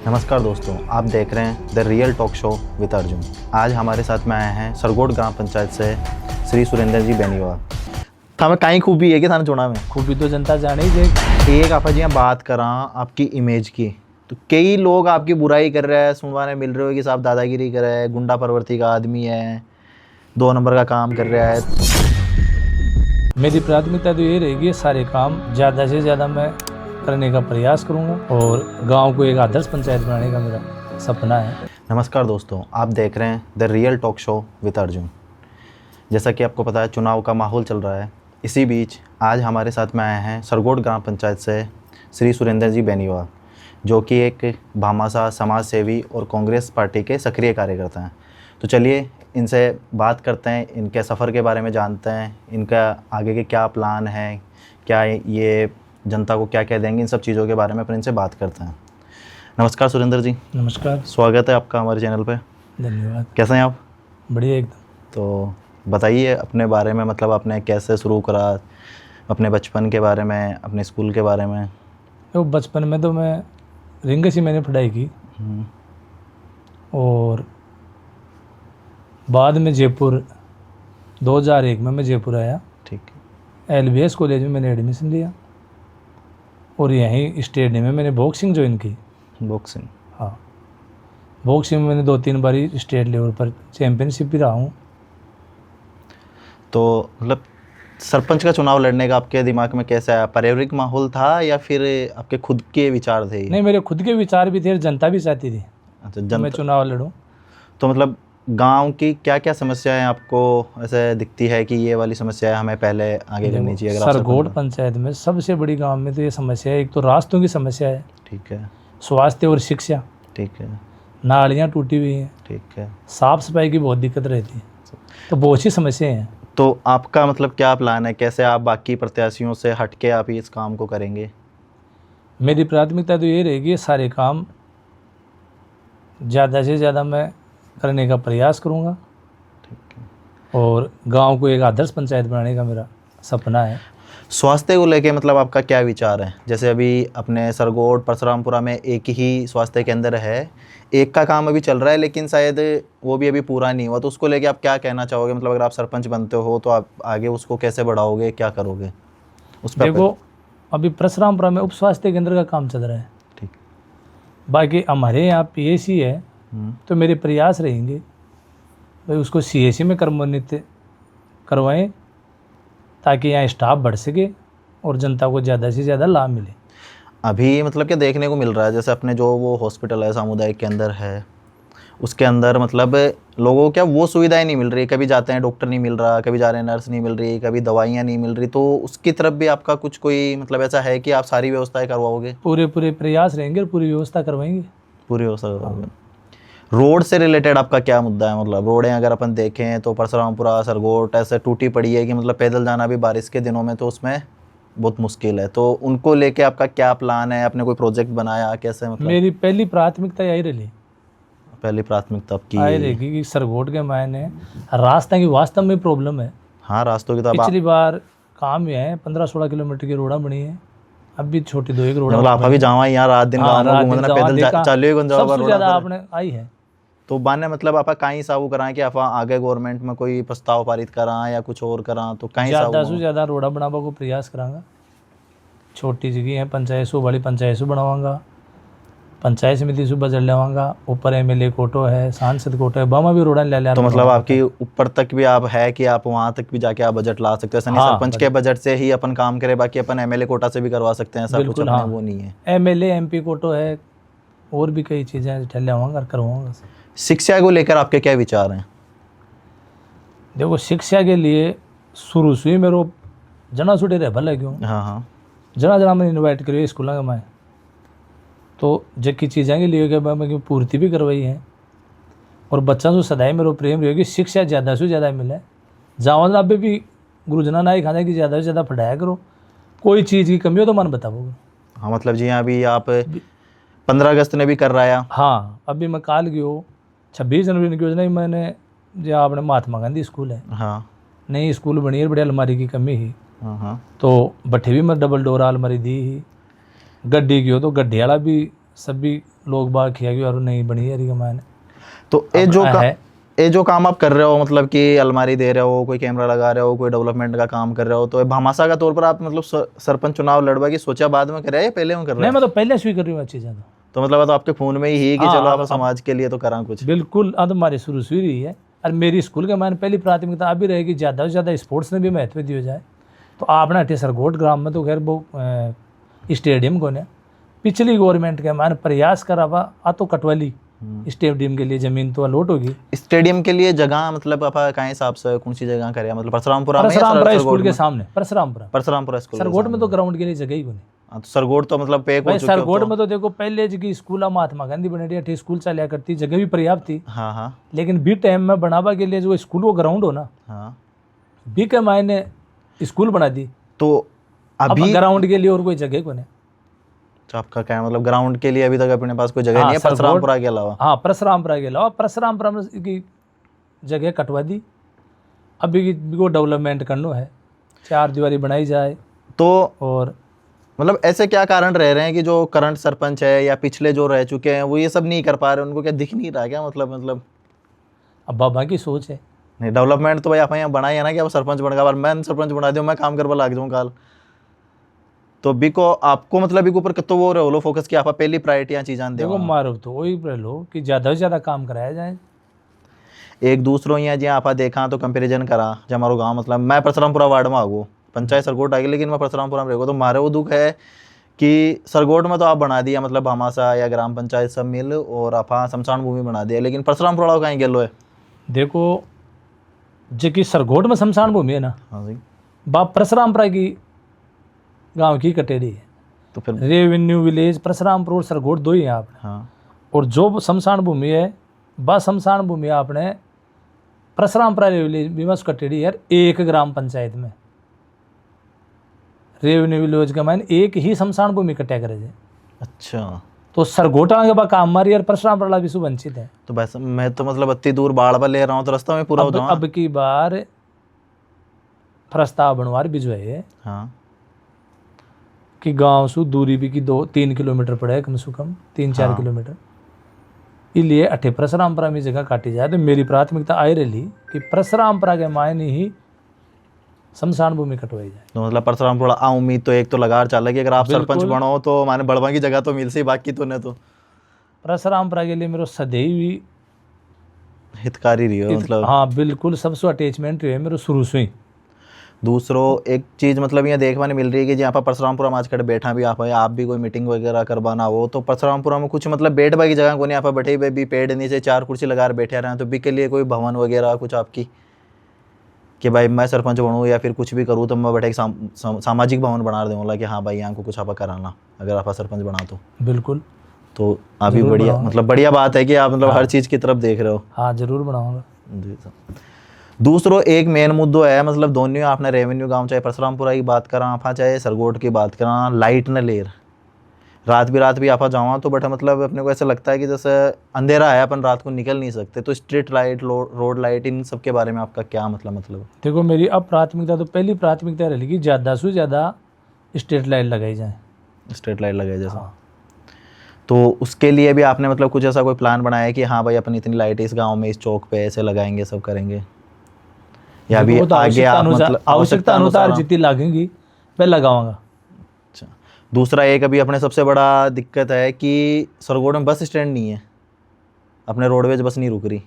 नमस्कार दोस्तों, आप देख रहे हैं the real talk show with Arjun. आज हमारे साथ में आए हैं सरगोट ग्राम पंचायत से श्री सुरेंद्र जी बेनीवाल। हमें कहीं खूबी है कि थाने चुनाव में खूबी तो जनता जाने ही दे। एक आप जी बात करा आपकी इमेज की, तो कई लोग आपकी बुराई कर रहे हैं, सुनवाने मिल रहे हो कि साहब दादागिरी कर रहे हैं, गुंडा प्रवृत्ति का आदमी है, 2 नंबर का काम कर रहा है। मेरी प्राथमिकता तो ये रहेगी, सारे काम ज़्यादा से ज़्यादा मैं करने का प्रयास करूंगा और गांव को एक आदर्श पंचायत बनाने का मेरा सपना है। नमस्कार दोस्तों, आप देख रहे हैं the real talk show with Arjun. जैसा कि आपको पता है, चुनाव का माहौल चल रहा है। इसी बीच आज हमारे साथ में आए हैं सरगोट ग्राम पंचायत से श्री सुरेंद्र जी बेनीवाल, जो कि एक भामाशाह समाज सेवी और कांग्रेस पार्टी के सक्रिय कार्यकर्ता हैं। तो चलिए इनसे बात करते हैं, इनके सफ़र के बारे में जानते हैं, इनका आगे के क्या प्लान है, क्या ये जनता को क्या कह देंगे, इन सब चीज़ों के बारे में अपन इनसे बात करते हैं। नमस्कार सुरेंद्र जी। नमस्कार, स्वागत है आपका हमारे चैनल पे। धन्यवाद। कैसे हैं आप? बढ़िया एकदम। तो बताइए अपने बारे में, मतलब आपने कैसे शुरू करा, अपने बचपन के बारे में, अपने स्कूल के बारे में। तो बचपन में तो मैं रिंग से मैंने पढ़ाई की और बाद में जयपुर 2001 में मैं जयपुर आया। ठीक है। LBS कॉलेज में मैंने एडमिशन लिया और यहीं स्टेट में मैंने बॉक्सिंग ज्वाइन की। बॉक्सिंग? हाँ, बॉक्सिंग में मैंने 2-3 बारी स्टेट लेवल पर चैम्पियनशिप भी रहा हूँ। तो मतलब सरपंच का चुनाव लड़ने का आपके दिमाग में कैसा आया? पारिवारिक माहौल था या फिर आपके खुद के विचार थे? नहीं, मेरे खुद के विचार भी थे और जनता भी चाहती थी अच्छा, मैं चुनाव लड़ूं। तो मतलब गांव की क्या क्या समस्याएं आपको ऐसे दिखती है कि ये वाली समस्या हमें पहले आगे करनी चाहिए? अगर सरगोट पंचायत में सबसे बड़ी गांव में तो ये समस्या है, एक तो रास्तों की समस्या है। ठीक है। स्वास्थ्य और शिक्षा। ठीक है। नालियाँ टूटी हुई हैं। ठीक है। साफ सफाई की बहुत दिक्कत रहती है, तो बहुत सी समस्याएं हैं। तो आपका मतलब क्या प्लान है, कैसे आप बाकी प्रत्याशियों से हटके आप इस काम को करेंगे? मेरी प्राथमिकता तो ये रहेगी, सारे काम ज़्यादा से ज़्यादा मैं करने का प्रयास करूँगा। ठीक है। और गांव को एक आदर्श पंचायत बनाने का मेरा सपना है। स्वास्थ्य को लेके मतलब आपका क्या विचार है? जैसे अभी अपने सरगोट परशुरामपुरा में एक ही स्वास्थ्य केंद्र है, एक का काम अभी चल रहा है, लेकिन शायद वो भी अभी पूरा नहीं हुआ। तो उसको लेके आप क्या कहना चाहोगे? मतलब अगर आप सरपंच बनते हो तो आप आगे उसको कैसे बढ़ाओगे, क्या करोगे उस पर? देखो, अभी परशुरामपुरा में उप स्वास्थ्य केंद्र का काम चल रहा है। ठीक। बाकी हमारे यहाँ PAC है, तो मेरे प्रयास रहेंगे भाई उसको CAC में क्रमोन्नत करवाएं, ताकि यहाँ स्टाफ बढ़ सके और जनता को ज़्यादा से ज़्यादा लाभ मिले। अभी मतलब क्या देखने को मिल रहा है, जैसे अपने जो वो हॉस्पिटल है, सामुदायिक केंद्र है, उसके अंदर मतलब लोगों को क्या वो सुविधाएं नहीं मिल रही। कभी जाते हैं डॉक्टर नहीं मिल रहा, कभी जा रहे हैं नर्स नहीं मिल रही, कभी दवाइयाँ नहीं मिल रही। तो उसकी तरफ भी आपका कुछ कोई मतलब ऐसा है कि आप सारी व्यवस्थाएं करवाओगे? पूरे प्रयास रहेंगे और पूरी व्यवस्था करवाएंगे। पूरी व्यवस्था करवाओगे। रोड से रिलेटेड आपका क्या मुद्दा है? मतलब रोडें अगर अपन देखें तो परशुरामपुरा सरगोट ऐसे टूटी पड़ी है कि मतलब पैदल जाना भी बारिश के दिनों में तो उसमें बहुत मुश्किल है। तो उनको लेके आपका क्या प्लान है? आपने कोई प्रोजेक्ट बनाया कैसे? मतलब मेरी पहली प्राथमिकता यही रही, पहली प्राथमिकता आपकी आई रहेगी कि सरगोट के मायने रास्ता की वास्तव में प्रॉब्लम है। हाँ, रास्तों की तो पिछली बार काम में है 15-16 किलोमीटर की रोड़ा बनी है, अब भी छोटी 2-1 रोड़ा। मतलब आप अभी जावा यहाँ रात दिन गाँव में घूमना, पैदल चालू सबसे ज़्यादा आपने आई है। तो बाने मतलब आप कहीं साबू कराएं कि आप आगे गवर्नमेंट में कोई प्रस्ताव पारित करा या कुछ और करा? तो कहीं ज़्यादा से ज़्यादा रोड़ा बनावा को प्रयास करांगा। छोटी जगह है, पंचायत सु बड़ी पंचायत सु बनावांगा, पंचायत समिति सु बजट लेवांगा, ऊपर MLA कोटो है, सांसद कोटो है, बामा भी रोड़ा ले लिया। तो मतलब आपकी ऊपर तक भी आप है कि आप वहाँ तक भी जाके आप बजट ला सकते हो? हाँ, सरपंच के बजट से ही अपन काम करे, बाकी अपन MLA कोटा से भी करवा सकते हैं? ऐसा कुछ अपने वो नहीं है? MLA MP कोटो है और भी कई चीज़ें ठहरावांगा करवाऊंगा। शिक्षा को लेकर आपके क्या विचार हैं? देखो, शिक्षा के लिए शुरू से ही मेरे जना छुटे रहे भले क्यों। हाँ हाँ। जना मैंने इन्वाइट करिए स्कूलों का, मैं तो जब की चीज़ें के लिए मैं पूर्ति भी करवाई है। और बच्चा से सदाई मेरे प्रेम रही कि शिक्षा ज़्यादा से ज़्यादा मिले। जावा अब भी गुरुजना ना ही खाने की ज़्यादा से ज़्यादा पढ़ाया करो, कोई चीज़ की कमी हो तो मन बताओगे। हाँ, मतलब जी अभी आप 15 अगस्त ने भी कर रहा है? हाँ, अभी मैं काल गयो 26 जनवरी की योजना ही मैंने जो अपने महात्मा गांधी स्कूल है, हाँ, नई स्कूल बनी है, बड़ी अलमारी की कमी ही। हाँ हाँ। तो बट्ठे भी मैं डबल डोर अलमारी दी ही। गड्डी की हो तो गड्ढे वाला भी सभी लोग बाग किया कि और नहीं बनी है रिकमान तो ये जो काम आप कर रहे हो, मतलब कि अलमारी दे रहे हो, कोई कैमरा लगा रहे हो, कोई डेवलपमेंट का काम कर रहे हो, तो ये भामाशाह का तौर पर आप मतलब सरपंच चुनाव लड़वा की सोचा बाद में कर रहे हैं या पहले में कर रहे नहीं, हैं? मैं तो पहले से ही कर रही हूँ चीज़ें तो मतलब तो आपके खून में ही है कि हाँ, चलो आप अब समाज के लिए तो करा कुछ। बिल्कुल। अब हमारी शुरू से ही रही है, और मेरी स्कूल के मैंने पहली प्राथमिकता अब भी रहेगी ज़्यादा से ज़्यादा स्पोर्ट्स में भी महत्व दिया जाए। तो आपने हटे सरगोट ग्राम में तो खैर वो स्टेडियम को ने पिछली गवर्नमेंट के मैंने प्रयास करा हुआ आ तो कटवाली स्टेडियम के लिए ज़मीन तो अलॉट होगी। स्टेडियम के लिए जगह मतलब आप कहाँ हिसाब से कौन सी जगह करे, मतलब परशुरामपुरा में या परशुरामपुरा सरगोट स्कूल के में? सामने, परशुरामपुरा स्कूल सरगोट में तो ग्राउंड के लिए जगह ही बनी। हाँ, तो सरगोट तो मतलब पैक हो भाई चुके हो सरगोट तो। में तो देखो पहले जी स्कूल महात्मा गांधी बने थे, स्कूल चलिया करती, जगह भी पर्याप्त थी। हाँ हाँ लेकिन बी टाइम में बनावा के लिए जो स्कूल को ग्राउंड हो ना, हाँ। बी के मायने स्कूल बना दी। तो अब अभी ग्राउंड के लिए और कोई जगह को नहीं। तो आपका क्या है, मतलब ग्राउंड के लिए अभी तक अपने पास कोई जगह हाँ, नहीं है परशुरामपुरा के अलावा? हाँ, परशुरामपुरा के अलावा परशुरामपुरा में की जगह कटवा दी। अभी को डेवलपमेंट करना है, 4 दीवारी बनाई जाए। तो और मतलब ऐसे क्या कारण रह रहे हैं कि जो करंट सरपंच है या पिछले जो रह चुके हैं वो ये सब नहीं कर पा रहे, उनको क्या दिख नहीं रहा क्या? मतलब अब बाबा की सोच है। नहीं, डेवलपमेंट तो भाई आप यहाँ बनाई है ना कि आप सरपंच बन गया, मैं सरपंच बना दूँ, मैं काम करवा लाग जाऊँ काल। तो बिको आपको मतलब बिको ऊपर कितो वो रहो फोकस कि आप पहली प्रायोरिटी चीज़ां देखो दे मारो तो वही लो कि ज़्यादा से ज़्यादा काम कराया जाए। एक दूसरों यहाँ जी आप देखा तो कंपेरिजन करा जब हमारा गाँव, मतलब मैं परशुरामपुरा वार्ड में आगू, पंचायत सरगोट आ गई लेकिन मैं परशुरामपुरा में रहेगा, तो मारे वो दुख है कि सरगोट में तो आप बना दिया मतलब भामाशाह या ग्राम पंचायत सब मिल और आप शमशान भूमि बना दिया, लेकिन परशुरामपुरा कहीं गेलो है? देखो जो कि सरगोट में शमशान भूमि है ना, हाँ जी। बाप परशुरामपुरा की गांव की कटेरी है। तो फिर रेवेन्यू विलेज परशुरामपुर और सरगोट दो ही हैं आपने। हाँ। और जो शमशान भूमि है बा शमशान भूमि आपने परशुरामपुरा विलेज भी में कटेरी है एक ग्राम पंचायत में। रेवेन्यू विलेज का मैंने एक ही शमशान भूमि कट्या करे जाए। अच्छा, तो सरगोटा के बाद काम मारी और परशुरामपुरा भी सुवंचित है। तो बस मैं तो मतलब इतनी दूर बाढ़ पर ले रहा हूँ तो रास्ता में पूरा हो जाऊँ। अब की बार प्रस्ताव बनवार भिजवाए है हाँ कि गांव से दूरी भी की 2-3 किलोमीटर पड़े कम से कम 3-4 हाँ। किलोमीटर, इसलिए अठे परशुरामपुरा में जगह काटी जाए। तो मेरी प्राथमिकता आई रही कि परशुरामपुरा के मायने ही शमशान भूमि कटवाई जाए। तो मतलब परशुरामपुरा उम्मीद तो एक तो लगा चाल कि अगर आप सरपंच बिल्कुल। बनो तो माने बड़वा की जगह तो मिल सी, बाकी तो नहीं तो परशुरामपुरा के लिए मेरा सदैव ही हितकारी रही हो मतलब। हाँ बिल्कुल सबसे अटैचमेंट है मेरे शुरू से ही। दूसरों एक चीज़ मतलब यहाँ देखने मिल रही है कि जहाँ पर परशुरामपुरा में आजकल बैठा भी आप भी कोई मीटिंग वगैरह करवाना हो तो परशुरामपुरा में कुछ मतलब बैठने की जगह को नहीं, आप बैठे हुए भी पेड़ नीचे 4 कुर्सी लगा बैठे रहे, तो भी के लिए कोई भवन वगैरह कुछ आपकी कि भाई मैं सरपंच बनूँ या फिर कुछ भी करूँ तो मैं बैठे सामाजिक भवन बना दूँगा कि हाँ भाई यहाँ को कुछ आप कराना अगर आप सरपंच बना बिल्कुल। तो अभी बढ़िया मतलब बढ़िया बात है कि आप मतलब हर चीज़ की तरफ देख रहे हो। हाँ जरूर बनाऊंगा जी सर। दूसरो एक मेन मुद्दो है मतलब दोनों आपने रेवेन्यू गांव चाहे परशुरामपुरा की बात करा आप चाहे सरगोट की बात करा, लाइट न लेर रात भी आप जाओ तो बट मतलब अपने को ऐसा लगता है कि जैसे अंधेरा है अपन रात को निकल नहीं सकते, तो street light road light in सब के बारे में आपका क्या मतलब? देखो मेरी अब प्राथमिकता तो पहली प्राथमिकता रहेगी ज़्यादा से ज़्यादा स्ट्रीट लाइट लगाई जाए। स्ट्रीट लाइट लगाई जैसा हाँ। तो उसके लिए भी आपने मतलब कुछ ऐसा कोई प्लान बनाया है कि हाँ भाई अपन इतनी लाइट इस गाँव में इस चौक पे ऐसे लगाएंगे सब करेंगे, या अभी आगे आप मतलब आवश्यकता अनुसार जितनी लगेंगी मैं लगाऊंगा। अच्छा, दूसरा एक अभी अपने सबसे बड़ा दिक्कत है कि सरगोट में बस स्टैंड नहीं है, अपने रोडवेज बस नहीं रुक रही,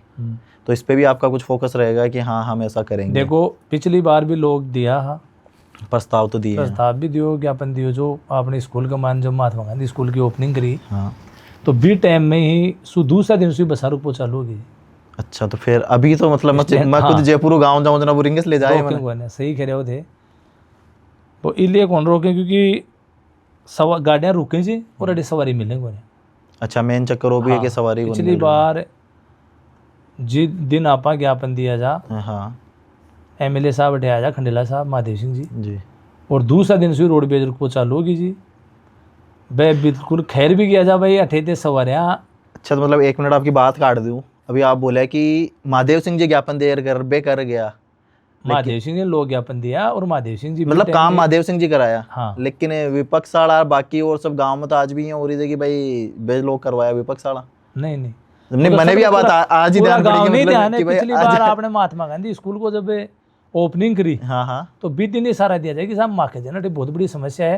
तो इस पे भी आपका कुछ फोकस रहेगा कि हाँ हम ऐसा करेंगे? देखो पिछली बार भी लोग दिया है प्रस्ताव तो दिए, प्रस्ताव भी दियो ज्ञापन दियो, जो आपने स्कूल का मान जब महात्मा गांधी स्कूल की ओपनिंग करी हाँ तो बी टाइम में ही दूसरा दिन से बसा रुको चालू होगी। अच्छा, तो फिर अभी तो मतलब मैं खुद जयपुर गाँव जाऊँ जना बुरिंगे से ले जाए मैंने। सही कह रहे हो थे तो इसलिए कौन रोके क्योंकि गाड़ियाँ रुके जी और अड़ी सवारी मिलेंगे कोने। अच्छा, मेन चक्कर वो भी है कि सवारी पिछली बार जिस दिन आपा ज्ञापन दिया जा हाँ MLA साहब बैठे जा खंडेला साहब महादेव सिंह जी और दूसरा दिन से रोड बेज को चालू होगी जी भाई बिल्कुल खैर भी किया जा भाई अठे थे सवारियाँ। अच्छा, तो मतलब 1 मिनट आपकी बात काट दूँ, अभी आप बोले कि महादेव सिंह जी ज्ञापन देर कर गया महादेव सिंह ने लोक ज्ञापन दिया और महादेव सिंह जी मतलब काम महादेव सिंह जी कराया। हाँ। लेकिन विपक्ष वाला बाकी और सब गांव में तो आज भी है हो रही थी कि भाई बेज लोग करवाया विपक्ष वाला। नहीं नहीं नहीं मैंने भी अब आज ही ध्यान पड़ी कि नहीं ध्यान मतलब है। कि भाई पिछली बार आपने महात्मा गांधी स्कूल को जब ओपनिंग करी हाँ हाँ तो 20 दिन इशारा दिया जाए कि साहब माँ के देना बहुत बड़ी समस्या है,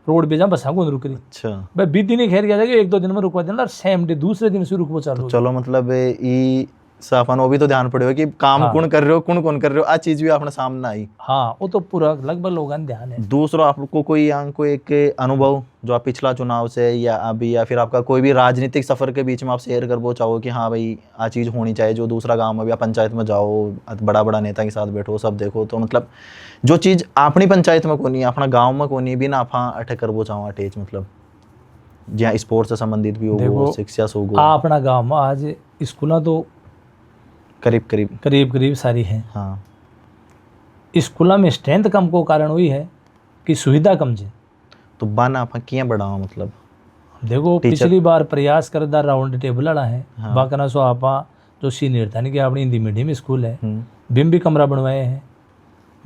रोड पे जहाँ बसा को रुक रही। अच्छा भाई 20 दिन ही खेर गया था कि 1-2 दिन में रुकवा देना और सेम डे दूसरे दिन से रुकवा चालू हो चलो मतलब ई साफन वो भी तो ध्यान पड़े कि काम हाँ। कौन कर रहे हो कौन कर रहे हो आ चीज भी अपने सामने आई। हाँ वो तो पूरा लगभग लोगों का ध्यान है। दूसरा आपको कोई को एक अनुभव जो आप पिछला चुनाव से या अभी या फिर आपका कोई भी राजनीतिक सफर के बीच में आप शेयर कर वो चाहो कि हाँ भाई आ चीज़ होनी चाहिए, जो दूसरा गांव में या पंचायत में जाओ बड़ा बड़ा नेता के साथ बैठो सब देखो तो मतलब जो चीज़ अपनी पंचायत में कोनी अपना गाँव में कोनी भी ना आप अटैक कर वो चाहो अटैच मतलब जहाँ स्पोर्ट्स से संबंधित भी हो शिक्षा से हो अपना गाँव में आज स्कूल तो करीब करीब सारी हैं। हाँ स्कूलों में स्ट्रेंथ कम को कारण हुई है कि सुविधा कम है। तो बन आप क्या बढ़ाओ मतलब देखो पिछली बार प्रयास करदा राउंड टेबल वाला है। हाँ। बाकना सो आपा जो सीनियर था कि अपनी हिंदी मीडियम स्कूल है बिम भी कमरा बनवाए हैं।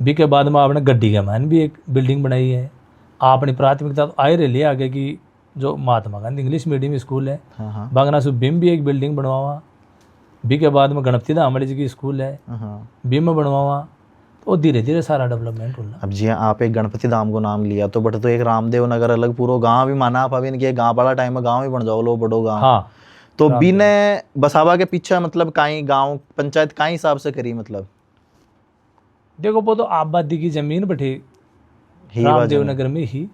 बी के बाद में आपने गड्डी के मान भी एक बिल्डिंग बनाई है। आपने प्राथमिकता तो आए रही आगे की जो Mahatma Gandhi English medium school है। हाँ। बागना सो बिम भी एक बिल्डिंग बनवावा। बी के बाद में गणपति धाम जी की स्कूल है बिम में बनवावा। तो धीरे धीरे सारा डेवलपमेंट होना। अब जी आप एक गणपति धाम को नाम लिया तो बट तो एक रामदेव नगर अलग पूरा गांव भी माना आप अभी कि गांव वाला टाइम में गांव ही बन जाओ लो बड़ो गांव। हाँ तो बिने बसावा के पीछे मतलब काई गांव पंचायत काई हिसाब से करी मतलब देखो वो तो आबादी की जमीन बैठे रामदेव नगर में ही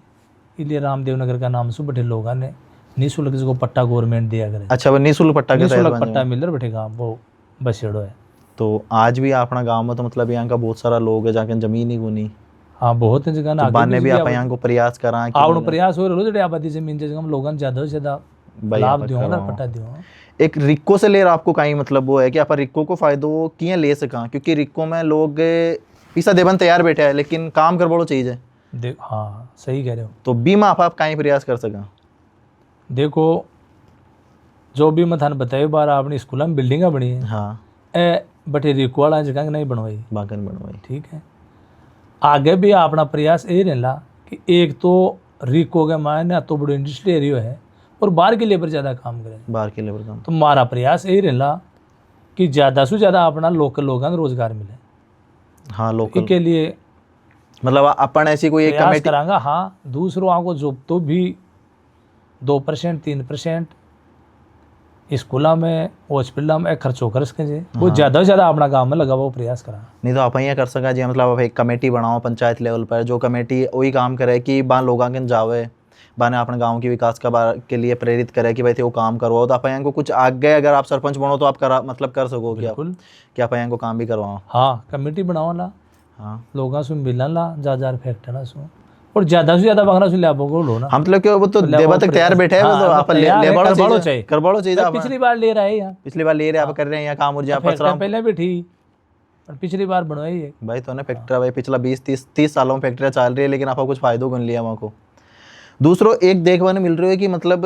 इसलिए रामदेव नगर का नाम से बैठे लोगों ने निःशुल्क जिसको पट्टा गवर्नमेंट दिया करे। अच्छा वो निःशुल्क पट्टा के निःशुल्क पट्टा मिल रहा बैठे गाँव वो बसेड़ो है। तो आज भी अपना गांव में तो मतलब यहाँ का बहुत सारा लोग है जाके जमीन ही गुनी। हाँ बहुत जगह ना बाने भी आप यहाँ को प्रयास करा आपनो प्रयास हो रहा है आबादी जमीन जगह हम लोगों ज्यादा से ज्यादा लाभ दियो ना पट्टा दियो। एक रिक्को से ले आपको कहीं मतलब वो है कि आप रिक्को को फायदो किए ले सका क्योंकि रिक्को में लोग पैसा देवन तैयार बैठे है लेकिन काम कर बड़ो चाहिए। हाँ सही कह रहे हो। तो बीमा आप कहीं प्रयास कर सका। देखो जो भी मैं थाने बताए बार अपनी स्कूल में बिल्डिंगा बनी है। हाँ ए बटे रिक्को वाला जगह नहीं बनवाई बागन बनवाई ठीक है। आगे भी अपना प्रयास ये रहला कि एक तो रिको के मायने तो बड़ो इंडस्ट्री एरिया है और बाहर के लेबर ज़्यादा काम करे बाहर के लेबर काम। तो हमारा प्रयास यही रहला कि ज़्यादा से ज़्यादा अपना लोकल लोगों को रोजगार मिले। हाँ लोकल के लिए मतलब अपन ऐसी कोई एक कमेटी करांगा। हाँ दूसरों को जॉब तो भी 2% 3% स्कूलों में हॉस्पिटलों में खर्चो कर सके वो ज़्यादा से ज़्यादा अपना गाँव में लगा वो प्रयास करा। नहीं तो आप यहाँ कर सका जी मतलब आप एक कमेटी बनाओ पंचायत लेवल पर जो कमेटी वही काम करे कि बान लोगों के जावे बाने अपने गांव के विकास के लिए प्रेरित करे कि भाई थे वो काम करवाओ। तो आप यहाँ को कुछ आगे अगर आप सरपंच बनो तो आप करा मतलब कर सको कि आप यहाँ को काम भी करवाओ। हाँ कमेटी बनाओ ला। हाँ लोगों से मिलना ला जा फैक्टना सो और ज़्यादा से ज़्यादा बागना से लाभों को लो ना हम मतलब क्यों वो तो देवा तक तैयार बैठे हैं वो तो आप ले चाहिए करवाओ चाहिए। पिछली बार ले रहे हैं पिछली बार ले रहे आप कर रहे हैं यहाँ काम और जहाँ पहले भी ठीक और पिछली बार बनवाई है भाई तो ना फैक्ट्री भाई पिछला 20-30 सालों में फैक्ट्रियाँ चल रही है लेकिन आपको कुछ फायदों को लिया वहाँ को। दूसरों एक देखने मिल रही है कि मतलब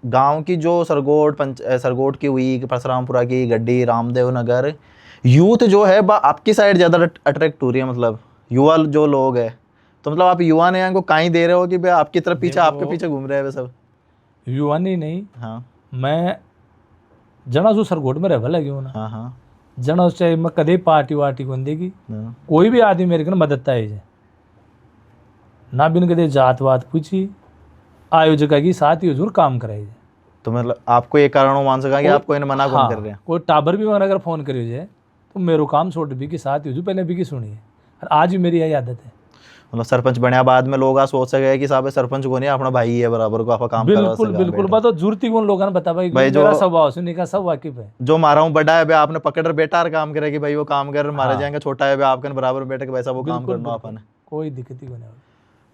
गांव की जो सरगोट की हुई परशुरामपुरा की गड्डी रामदेव नगर यूथ जो है आपकी साइड ज़्यादा अट्रैक्ट हो रही है मतलब युवा जो लोग है। तो मतलब आप युवा ने यहाँ को कहीं दे रहे हो कि भाई आपकी तरफ पीछे आपके पीछे घूम रहे हैं सब युवा नहीं। हाँ मैं जना जो सरगोट में रह लगी हूँ ना। हाँ हाँ जना चाहे मैं कदे पार्टी वार्टी को देगी कोई भी आदमी मेरे को मदद है ना बिन कदे जात वात पूछी आयोजक की साथ ही हजूर काम कराए। तो मतलब आपको ये कारण मान सका कि आपको इन्हें मना कौन कर रहे हैं। कोई टाबर भी अगर फ़ोन करियो जाए तो मेरे काम छोड़ भी कि साथ ही हजूर पहले भी की सुनिए और आज भी मेरी यही आदत है। मतलब सरपंच बनया बाद में लोग सोच सके कि साहब सरपंच को नहीं अपना भाई है बराबर को आप काम करवा सके। बिल्कुल बात तो जरूरती कौन लोगों ने बता भाई जो स्वभाव सुनने का सब वाकिफ है। जो मारा हूँ बड़ा है आपने पकड़ बेटा काम करे कि भाई वो काम कर मारे जाएंगे छोटा है आपके बराबर बैठे वैसा वो काम करना अपन कोई दिक्कत ही नहीं।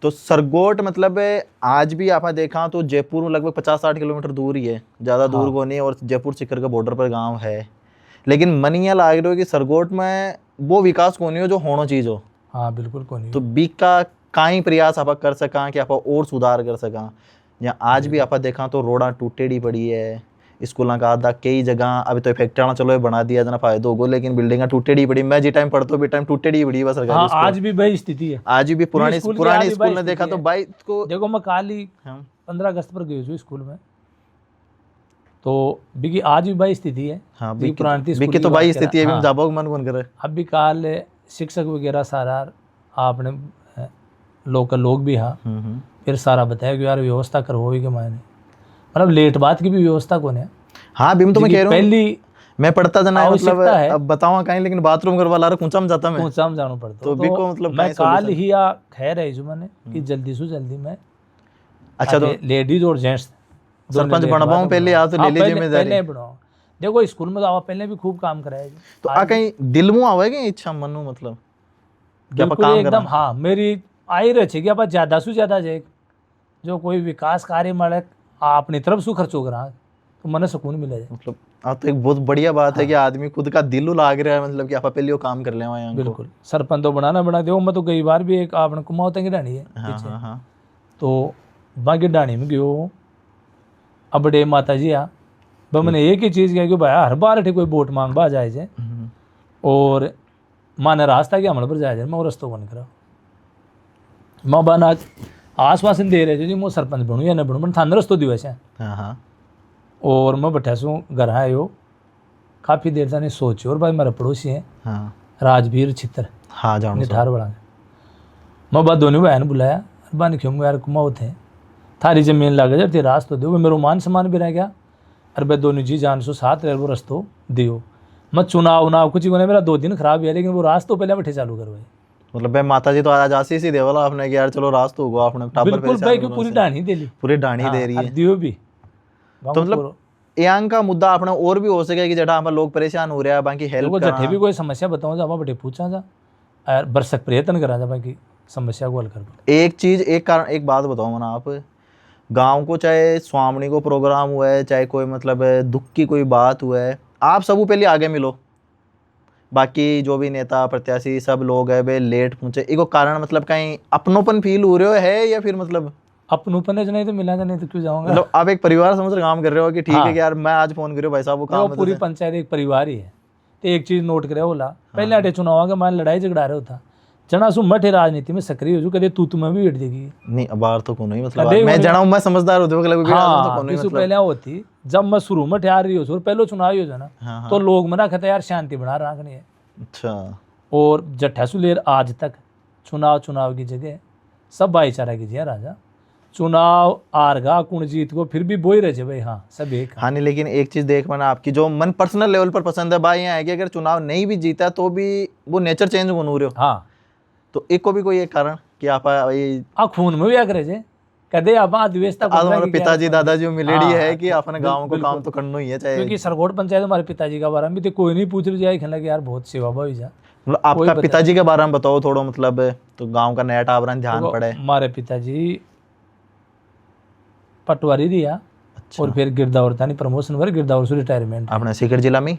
तो सरगोट मतलब आज भी आपने देखा तो जयपुर में लगभग 50-60 किलोमीटर दूर ही है ज़्यादा दूर को नहीं और जयपुर सीकर का बॉर्डर पर गांव है लेकिन मन यह लाग रहा है कि सरगोट में वो विकास को नहीं हो जो होना चीज़ हो। हाँ बिल्कुल को नहीं। तो बीक का कई प्रयास आप कर सका कि आप और सुधार कर सका। या आज भी आप देखा तो रोड़ा टूटेड़ी पड़ी है स्कूलों का आधा कई जगह अभी तो फैक्ट्रियां चलो ये बना दिया जना फायदा होगो, लेकिन बिल्डिंग टूटेड़ी पड़ी। मैं जी टाइम पढ़ता हूँ टाइम टूटेड़ी पड़ी बस सरकारी हाँ स्कूल। आज भी वही स्थिति है। आज भी पुरानी स्कूल की पुरानी आज भी स्कूल वही ने देखा स्थिति तो है। भाई को देखो मैं कल ही हाँ 15 अगस्त पर गई हूँ स्कूल में, तो बिकी आज भी वही स्थिति है। हाँ बिकी पुरानी स्कूल बिकी की तो बात भाई कर स्थिति है, रहा- भी जाबो मन कौन करे। अब भी काल शिक्षक वगैरह सारा आपने लोकल लोग भी हाँ फिर सारा बताया कि यार व्यवस्था करवाओ कि मैंने मतलब लेट बात की भी व्यवस्था कौन है। हाँ बीम तो मैं कह रहा हूँ पहली मैं पढ़ता जना मतलब आवश्यकता है। अब बताऊँ कहीं, लेकिन बाथरूम करवा ला रहा कूचा में जाता मैं ऊंचा में जाना पड़ता तो बिको मतलब मैं कहीं काल solution। ही या खैर है जो मैंने कि जल्दी से जल्दी मैं अच्छा तो लेडीज और जेंट्स सरपंच बनवाऊं पहले आप तो ले लीजिए जिम्मेदारी। पहले बनाओ। देखो स्कूल में तो आप पहले भी खूब काम कराया जी। तो आ कहीं दिल मुँह आवेगा इच्छा मनु मतलब क्या बिल्कुल काम एकदम करा। हाँ मेरी आई रहे कि आप ज़्यादा से ज़्यादा जाए जो कोई विकास कार्य मड़क अपनी तरफ से खर्चो करा तो मन सुकून मिले जाए। मतलब आप तो एक बहुत बढ़िया बात है कि आदमी खुद का दिल लाग रहा है, मतलब कि आप पहले वो काम कर ले वहाँ बिल्कुल सरपंच तो बनाना बना दो। मैं तो कई बार भी एक आपने कुमाऊं की डाणी है हाँ पीछे, हाँ हाँ तो बाकी डाणी में गयो अब बड़े माता जी आ ब मैंने एक ही चीज़ किया कि भाई हर बार कोई वोट मांग बा जाए जे और माने रास्ता कि हमने पर जाए जाए मैं वो रस्तो बन करा मैं बन आज आश्वासन दे रहे थे जी मैं सरपंच बनूँ या न बनूँ मैंने थाने रस्तो दिवस है। हाँ हाँ और मैं बैठा सू घर आयो काफ़ी देर तक सोची और भाई मेरा पड़ोसी है हाँ राजवीर छित्र हाँ जानो निठार बड़ा मैं बात दोनों बहन बुलाया बन क्यों यार कुमाऊँ थे थारी जमीन लग जाए तेरा रास्ता दो मेरे मान सम्मान भी रह गया अरे भाई दोनों जी जान सो साथ रह वो रस्तो दियो मैं चुनाव उनाव कुछ ही मेरा 2 दिन खराब है लेकिन वो रास्ता पहले बैठे चालू करवाए। मतलब भाई माता जी तो आज आशीष ही देवला आपने कि यार चलो रास्ता होगा आपने टाबर बिल्कुल भाई क्यों पूरी डाणी दे ली पूरी डाणी दे रही है दियो भी तो मतलब यांग का मुद्दा अपना और भी हो सके कि जटा हम लोग परेशान हो रहे हैं बाकी हेल्प जठे भी कोई समस्या बताओ जा बटे पूछा जा और बरसक प्रयत्न करा जा बाकी समस्या को हल कर। एक चीज एक कारण एक बात बताओ ना आप गांव को चाहे स्वामणी को प्रोग्राम हुआ है चाहे कोई मतलब दुख की कोई बात हुआ है आप सबू पहले आगे मिलो, बाकी जो भी नेता प्रत्याशी सब लोग है वे लेट पहुंचे एक कारण मतलब कहीं अपनोपन फील हो रहे है या फिर मतलब अपनोपन नहीं तो मिला नहीं तो क्यों जाऊंगा। मतलब आप एक परिवार समझ कर काम कर रहे हो कि ठीक है कि यार मैं आज फोन कर रहा हूँ भाई साहब वो काम पूरी पंचायत एक परिवार ही है। तो एक चीज नोट करे बोला पहले अटे चुनाव के मान लड़ाई झगड़ा रहे होता जना सु मठे राजनीति में सक्रिय हो कदे तू तुम्हें भी हिट देगी नहीं बार तो को नहीं मतलब मैं जनाऊं मैं समझदार होते मतलब पहले होती जब मैं शुरू में ठहर रही हो पहले चुनाव हो जाना तो लोग मना कहते यार शांति बना रखनी है। अच्छा और जट्ठा सुलेर आज तक चुनाव की जगह सब भाईचारा की जगह राजा चुनाव आरगा कुण जीत को फिर भी बोई रहे भाई हाँ सब एक हाँ नहीं लेकिन एक चीज देख मैंने आपकी जो मन पर्सनल लेवल पर पसंद है भाई यहाँ है कि अगर चुनाव नहीं भी जीता तो भी वो नेचर चेंज हो रहे हो। हाँ तो एक को भी कोई एक कारण कि आप खून में भी आ करे कदे आप अधिवेशता हमारे पिताजी दादाजी मिलेड़ी है कि अपने गांव को काम तो करना ही है चाहे क्योंकि सरगोट पंचायत हमारे पिताजी का बारे में तो कोई नहीं पूछ रही जाए खेला कि यार बहुत सेवा भाई जा मतलब आपका पिताजी के बारे में बताओ थोड़ा मतलब तो गांव का नया टावरन ध्यान पड़े। हमारे पिताजी पटवारी दिया और फिर गिरदावर था प्रमोशन पर गिरदावर से रिटायरमेंट अपने सीकर जिला में।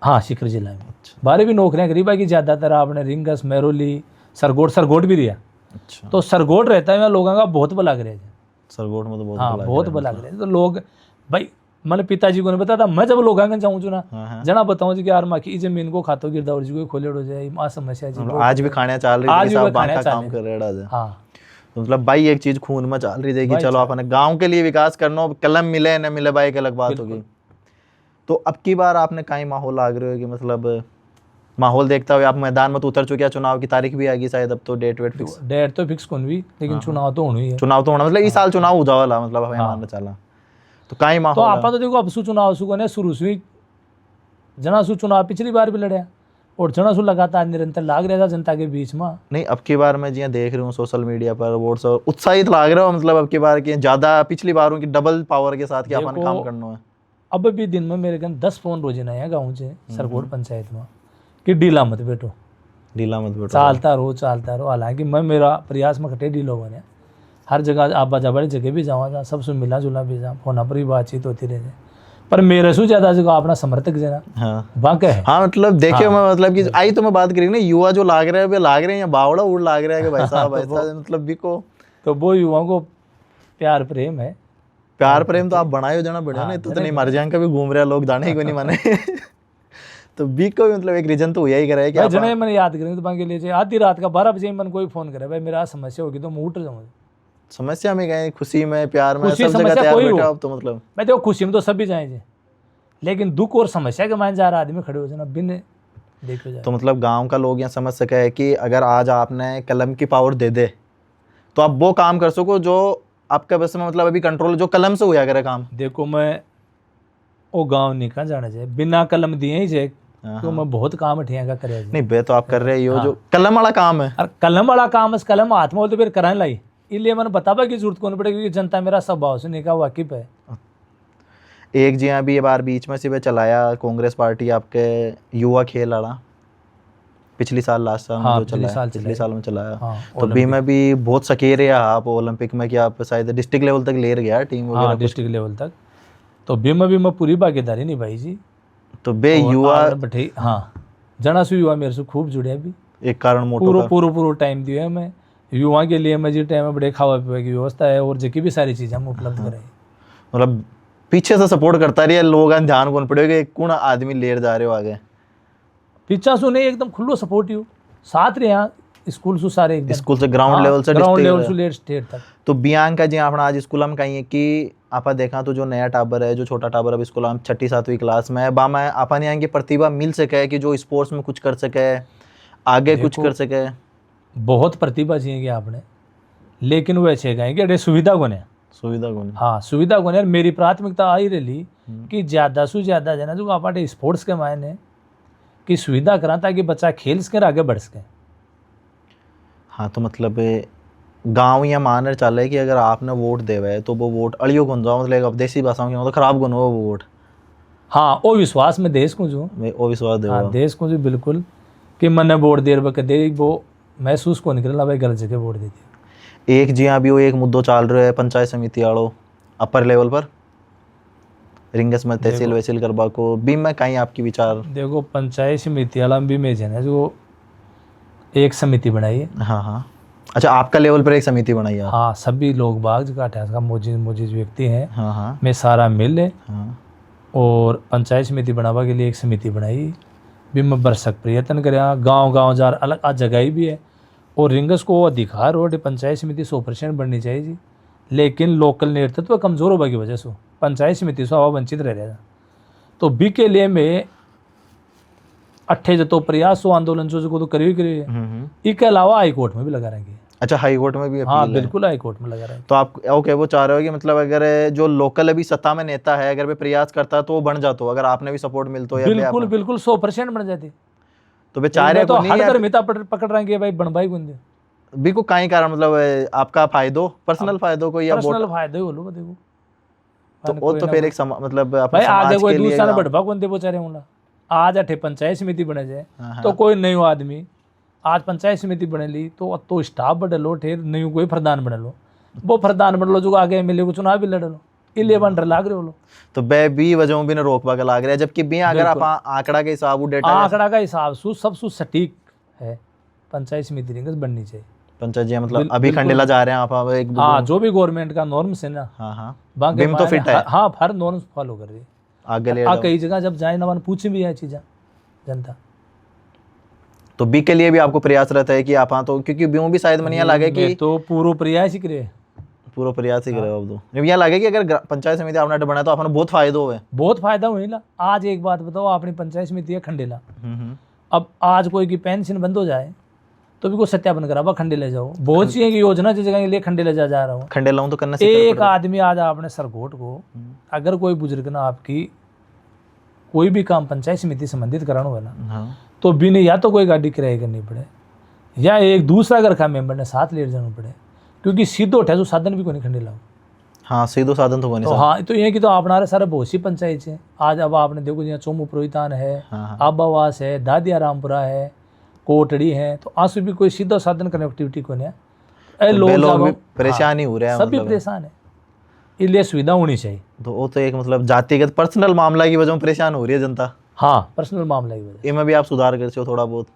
हाँ सीकर जिला में बारे भी नौकरियां करी बाकी ज्यादातर आपने रिंगस मेरोली सरगोट भी दिया। अच्छा तो सरगोट रहता है लोगों का बहुत भला करे सरगोट में तो बहुत हाँ बहुत भला करे तो लोग भाई मतलब पिताजी को नहीं पता था मैं जब लोग चाहूँ ना जना बताऊँ कि यार माँ की जमीन को खातो गिरदावर जी को खोले हो जाए माँ समस्या जी आज भी खाने चल रही आज भी काम कर रहे हाँ मतलब भाई एक चीज खून में चल रही है कि चलो अपने गांव के लिए विकास करना कलम मिले न मिले भाई एक अलग बात होगी। तो अब की बार आपने कहीं माहौल लाग रहे हो कि मतलब माहौल देखता हुए आप मैदान में तो उतर चुके हैं चुनाव की तारीख भी आ गई शायद अब तो डेट तो फिक्स कौन भी लेकिन चुनाव तो होना ही है चुनाव तो होना मतलब इस साल चुनाव हो जावाला मतलब हमें मानना चला तो कहीं माहौल तो आप तो देखो अब चुनाव सु ने शुरू से जना सु चुनाव पिछली बार भी लड़या और जना सु लगातार निरंतर लाग रहा था जनता के बीच में। नहीं अब की बार मैं जी देख रही हूँ सोशल मीडिया पर व्हाट्सएप उत्साहित लाग रहा हूँ मतलब अब की बार की ज्यादा पिछली बारों की डबल पावर के साथ अपन काम करना है। अब भी दिन में मेरे कन 10 फोन रोजाना है गाँव से सरगोट पंचायत में कि डीला मत बैठो चालता रहो हालांकि मैं मेरा प्रयास में खटे डीलो बने हर जगह आप बाजा बड़ी जगह भी जावा सबसे मिला जुला भी जा फोना पर भी बातचीत होती रहे पर मेरे से ज्यादा जगह अपना समर्थक जना बाकी है। हाँ मतलब देखियो मैं मतलब कि आई तो मैं बात करी ना युवा जो लाग रहे हैं वे लाग रहे हैं या बावड़ा उड़ लाग रहा है कि भाई साहब ऐसा मतलब भी को तो वो युवाओं को प्यार प्रेम है प्यार प्रेम तो आप बनाए हो जाना बढ़िया ना, तो नहीं मर जाएंगे कभी घूम रहे लोग जाने ही को नहीं माने। तो बी को भी मतलब एक रीजन तो यही करे कि भाई जने मैंने याद करें तो बाकी ले जाए आधी रात का 12 बजे मन कोई फोन करे भाई मेरा आज समस्या होगी तो मैं उठ जाऊंगा। समस्या में गए, खुशी में, प्यार में, खुशी सब जगह समस्या तैयार कोई बैठे हो। आप तो मतलब। मैं देखो खुशी में तो सभी जाएंगे, लेकिन दुख और समस्या के मान जा रहा आदमी खड़े हो जाना बिन देखो जाए। तो मतलब गांव का लोग यहाँ समझ सके है कि अगर आज आपने कलम की पावर दे दे तो आप वो काम कर सको जो आपका बस में मतलब अभी कंट्रोल जो कलम से हुआ करे काम। देखो मैं वो गांव नहीं कहाँ जाना चाहिए बिना कलम दिए ही जाए, तो मैं बहुत काम ठिया का करे नहीं बे तो आप कर रहे हो जो कलम वाला काम है। और कलम वाला काम है, कलम हाथ में हो तो फिर कराने लाई, इसलिए मैंने बताबा की जरूरत कौन पड़ेगी, क्योंकि जनता मेरा स्वभाव से नहीं का वाकिफ है। एक जी अभी ये बार बीच में से चलाया कांग्रेस पार्टी आपके युवा खेल वाला, पिछली साल लास्ट साल में जो चला, पिछले साल में चलाया। तो बी में भी बहुत सके रहे आप ओलंपिक में कि आप शायद डिस्ट्रिक्ट लेवल तक ले गया टीम वगैरह, डिस्ट्रिक्ट लेवल तक। तो बी में भी मैं पूरी भागीदारी निभाई जी। तो बे युवा बैठे हाँ जना सु युवा मेरे से खूब जुड़े अभी, एक कारण मोटो पूरा टाइम दिया है मैं युवा के लिए। मैं जी टाइम में बड़े खावा पीवा की व्यवस्था है और जबकि भी सारी चीजें हम उपलब्ध कराई। मतलब पीछे से सपोर्ट करता रही है लोग, ध्यान कौन पड़ेगा कौन आदमी लेर जा रहे हो आगे, पीछा सु नहीं एकदम खुल्लो सपोर्टिव साथ रहे यहाँ स्कूल सु सारे एकदम स्कूल से ग्राउंड लेवल से लेट स्टेट तक। तो बियांका जी अपना आज स्कूल में कहीं है कि आपा देखा तो जो नया टाबर है, जो छोटा टाबर अब स्कूल में 6ठी 7वीं क्लास में है, बा में आपा ने यहाँ की प्रतिभा मिल सके कि जो स्पोर्ट्स में कुछ कर सके, आगे कुछ कर सके। बहुत प्रतिभा चाहिए आपने, लेकिन वो ऐसे कहें कि अरे सुविधा को सुविधा को हाँ सुविधा को नहीं। मेरी प्राथमिकता आई रही कि ज़्यादा से ज़्यादा जना जो आप स्पोर्ट्स के मायने की सुविधा करा ताकि बच्चा खेल सके आगे बढ़ सके। हाँ तो मतलब गांव या मान चले कि अगर आपने वोट देवे तो वो वोट अड़ियो गुन जाओ, मतलब अब देसी भाषा में तो खराब गुन हो वो वोट। हाँ वो विश्वास में देश को जो वो विश्वास दे हाँ देश को जो बिल्कुल कि मैंने वोट दे दे वो महसूस को निकलना भाई गलत जगह वोट देती। एक जी हाँ भी वो एक मुद्दों चल रहा है पंचायत समिति वालों अपर लेवल पर रिंगस में तहसील वहसील करवा को भी में कहीं आपकी विचार। देखो पंचायत समिति वाला भी में है जो एक समिति बनाई है। हाँ हाँ अच्छा आपका लेवल पर एक समिति बनाई है। हाँ सभी लोग बाग जो का मौजूद व्यक्ति हैं। हाँ हाँ में सारा मिल है। हाँ और पंचायत समिति बनावा के लिए एक समिति बनाई भी मैं बरसक प्रयत्न कराया गांव जा अलग आज जगह भी है। और रिंगस को अधिकार हो पंचायत समिति 100% बननी चाहिए जी, लेकिन लोकल नेतृत्व कमज़ोर होने की वजह से पंचायत समिति से हवा वंचित रह रहा। तो बी के लिए मैं अट्ठे जो तो प्रयास हो आंदोलन जो तो करी इसके अलावा हाई कोर्ट में भी लगा रहेंगे। अच्छा हाई कोर्ट में भी हाँ बिल्कुल हाई कोर्ट में लगा रहे। तो आप ओके वो चाह रहे हो कि मतलब अगर जो लोकल अभी सत्ता में नेता है अगर वे प्रयास करता तो वो बन जाता, अगर आपने भी सपोर्ट मिलता है बिल्कुल बिल्कुल 100% बन जाती। तो बेचारे तो हर धर्मिता पकड़ रहे हैं भाई बनवाई गुंदे भी को कहीं कारण मतलब आपका फायदो पर्सनल फायदो को या पर्सनल फायदे बोलो देखो तो वो तो फिर एक मतलब भाई आगे कोई दूसरा बढ़वा गुंदे बेचारे होना। आज अठे पंचायत समिति बने जाए तो कोई नहीं आदमी आज पंचायत समिति बने ली तो स्टाफ बढ़ लो ठेर नहीं कोई प्रधान बने लो वो प्रधान बन लो जो आगे एमएलए को चुनाव भी लड़ लो इले बन डर लाग रहे हो लो। तो बे बी वजहों भी ने रोकवा के लाग रहा है, जबकि बी अगर आप आंकड़ा के हिसाब डेटा आंकड़ा का हिसाब सब सटीक है पंचायत समिति रिंगस बननी चाहिए। पंचायत जी मतलब अभी खंडेला जा रहे हैं आप एक हाँ जो भी गवर्नमेंट का नॉर्म्स है ना हाँ हाँ बाकी तो फिट है हाँ हर नॉर्म्स फॉलो कर रही है आगे ले कई जगह जब जाए ना पूछे भी है चीज़ें जनता। तो बी के लिए भी आपको प्रयास रहता है कि आप हाँ तो क्योंकि बी भी शायद मनिया लगे कि तो पूरा प्रयास ही करे पूरा प्रयास ही करे अब तो यहाँ लगे कि अगर पंचायत समिति आपने बना तो आपने बहुत फायदा हुए बहुत फायदा हुई ना। आज एक बात बताओ अपनी पंचायत समिति है खंडेला अब आज कोई की पेंशन बंद हो जाए तो भी को सत्यापन करा खंडेला जाओ बहुत सी योजना जिस जगह के लिए खंडेला जा रहा हूँ खंडेला हूँ तो करना एक आदमी आज आपने सरकोट को अगर कोई बुजुर्ग ना आपकी कोई भी काम पंचायत समिति संबंधित कराना हो ना तो बिना या तो कोई गाड़ी किराया करनी पड़े या एक दूसरा घर का मेंबर ने साथ ले जाना पड़े क्योंकि सीधो उठा जो साधन भी को नहीं खंडेला। हाँ सीधो साधन तो नहीं। तो हाँ तो ये कि तो अपना रहे सारे बहुत सी पंचायत है आज अब आपने देखो यहाँ चोमू पुरोहितान है आबावास है दादिया रामपुरा है कोटड़ी है तो आंसू भी कोई सीधा साधन कनेक्टिविटी को नहीं है। लोग परेशानी हो रहा है सभी परेशान है इसलिए सुविधा होनी चाहिए। तो वो तो एक मतलब जातिगत पर्सनल मामला की वजह परेशान हो रही है जनता। हाँ पर्सनल मामला की वजह इसमें भी आप सुधार कर थोड़ा बहुत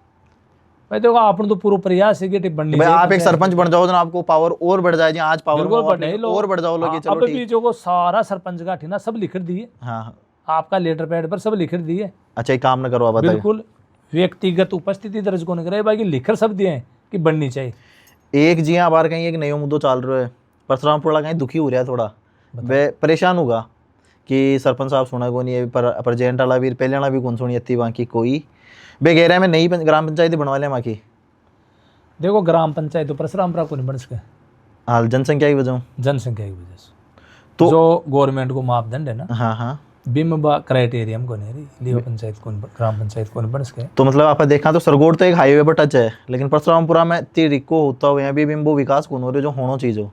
भाई देखो आपने तो पूरा प्रयास है कि बननी भाई चाहिए आप एक सरपंच बन जाओ तो ना आपको पावर और बढ़ जाए जी, आज पावर बिल्कुल में बढ़ने लो और बढ़ जाओ लोग कि चलो अब ठीक। बीचों को सारा सरपंच का ठीना सब लिख दिए हाँ हाँ। आपका लेटर पैड पर सब लिख दिए अच्छा एक काम न करो आप बताइए। बिल्कुल व्यक्तिगत उपस्थिति दर्ज को नहीं करे बाकी लिखकर सब दिए हैं कि बननी चाहिए। एक जी हाँ बार कहीं एक नयो मुद्दो चाल रहा है, परशुराम पुरा कहीं दुखी हो रहा है थोड़ा, वे परेशान होगा कि सरपंच साहब सुना को नहीं है, पर प्रेजेंट वाला भी पहले वाला भी कौन सुनी थी वहाँ की कोई बेगैरा में नई ग्राम पंचायत बनवा ले वहाँ की। देखो ग्राम पंचायत तो परशुरामपुरा को नहीं बन सके हाल जनसंख्या की वजह जनसंख्या की वजह से तो जो गवर्नमेंट को मापदंड है ना हाँ हाँ बिम क्राइटेरियम को नहीं रही लियो पंचायत को ग्राम पंचायत को नहीं बन सके। तो मतलब आप देखा तो सरगोड़ तो एक हाईवे पर टच है, लेकिन परशुरामपुरा में तिरिको होता हुआ अभी बिम्बो विकास कौन हो रहे जो होना चीज हो।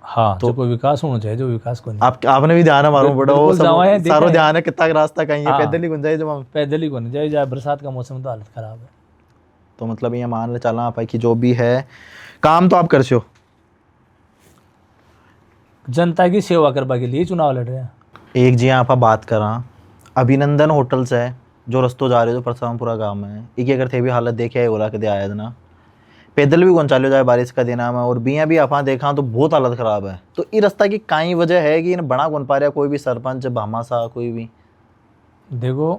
हाँ तो जो कोई विकास होना चाहिए जो विकास को नहीं आपने भी ध्यान है मालूम पड़ा वो सारो ध्यान है कितना रास्ता कहीं है, पैदल ही गुंजाइश जब पैदल ही को नहीं जाए बरसात का मौसम तो हालत खराब है। तो मतलब ये मान ले चलना आप कि जो भी है काम तो आप कर सो जनता की सेवा करवा के लिए चुनाव लड़ रहे हैं। एक जी आप बात करा अभिनंदन होटल से जो रस्तो जा रहे हो जो परशुरामपुरा गाँव में एक अगर थे भी हालत देखे ओला के दे आया था ना, पैदल भी कौन चालो जाए बारिश का दिन है और बिया भी आप देखा तो बहुत हालत ख़राब है। तो ये रास्ता की काई वजह है कि बना कौन पा रहा कोई भी सरपंच भामा सा कोई भी। देखो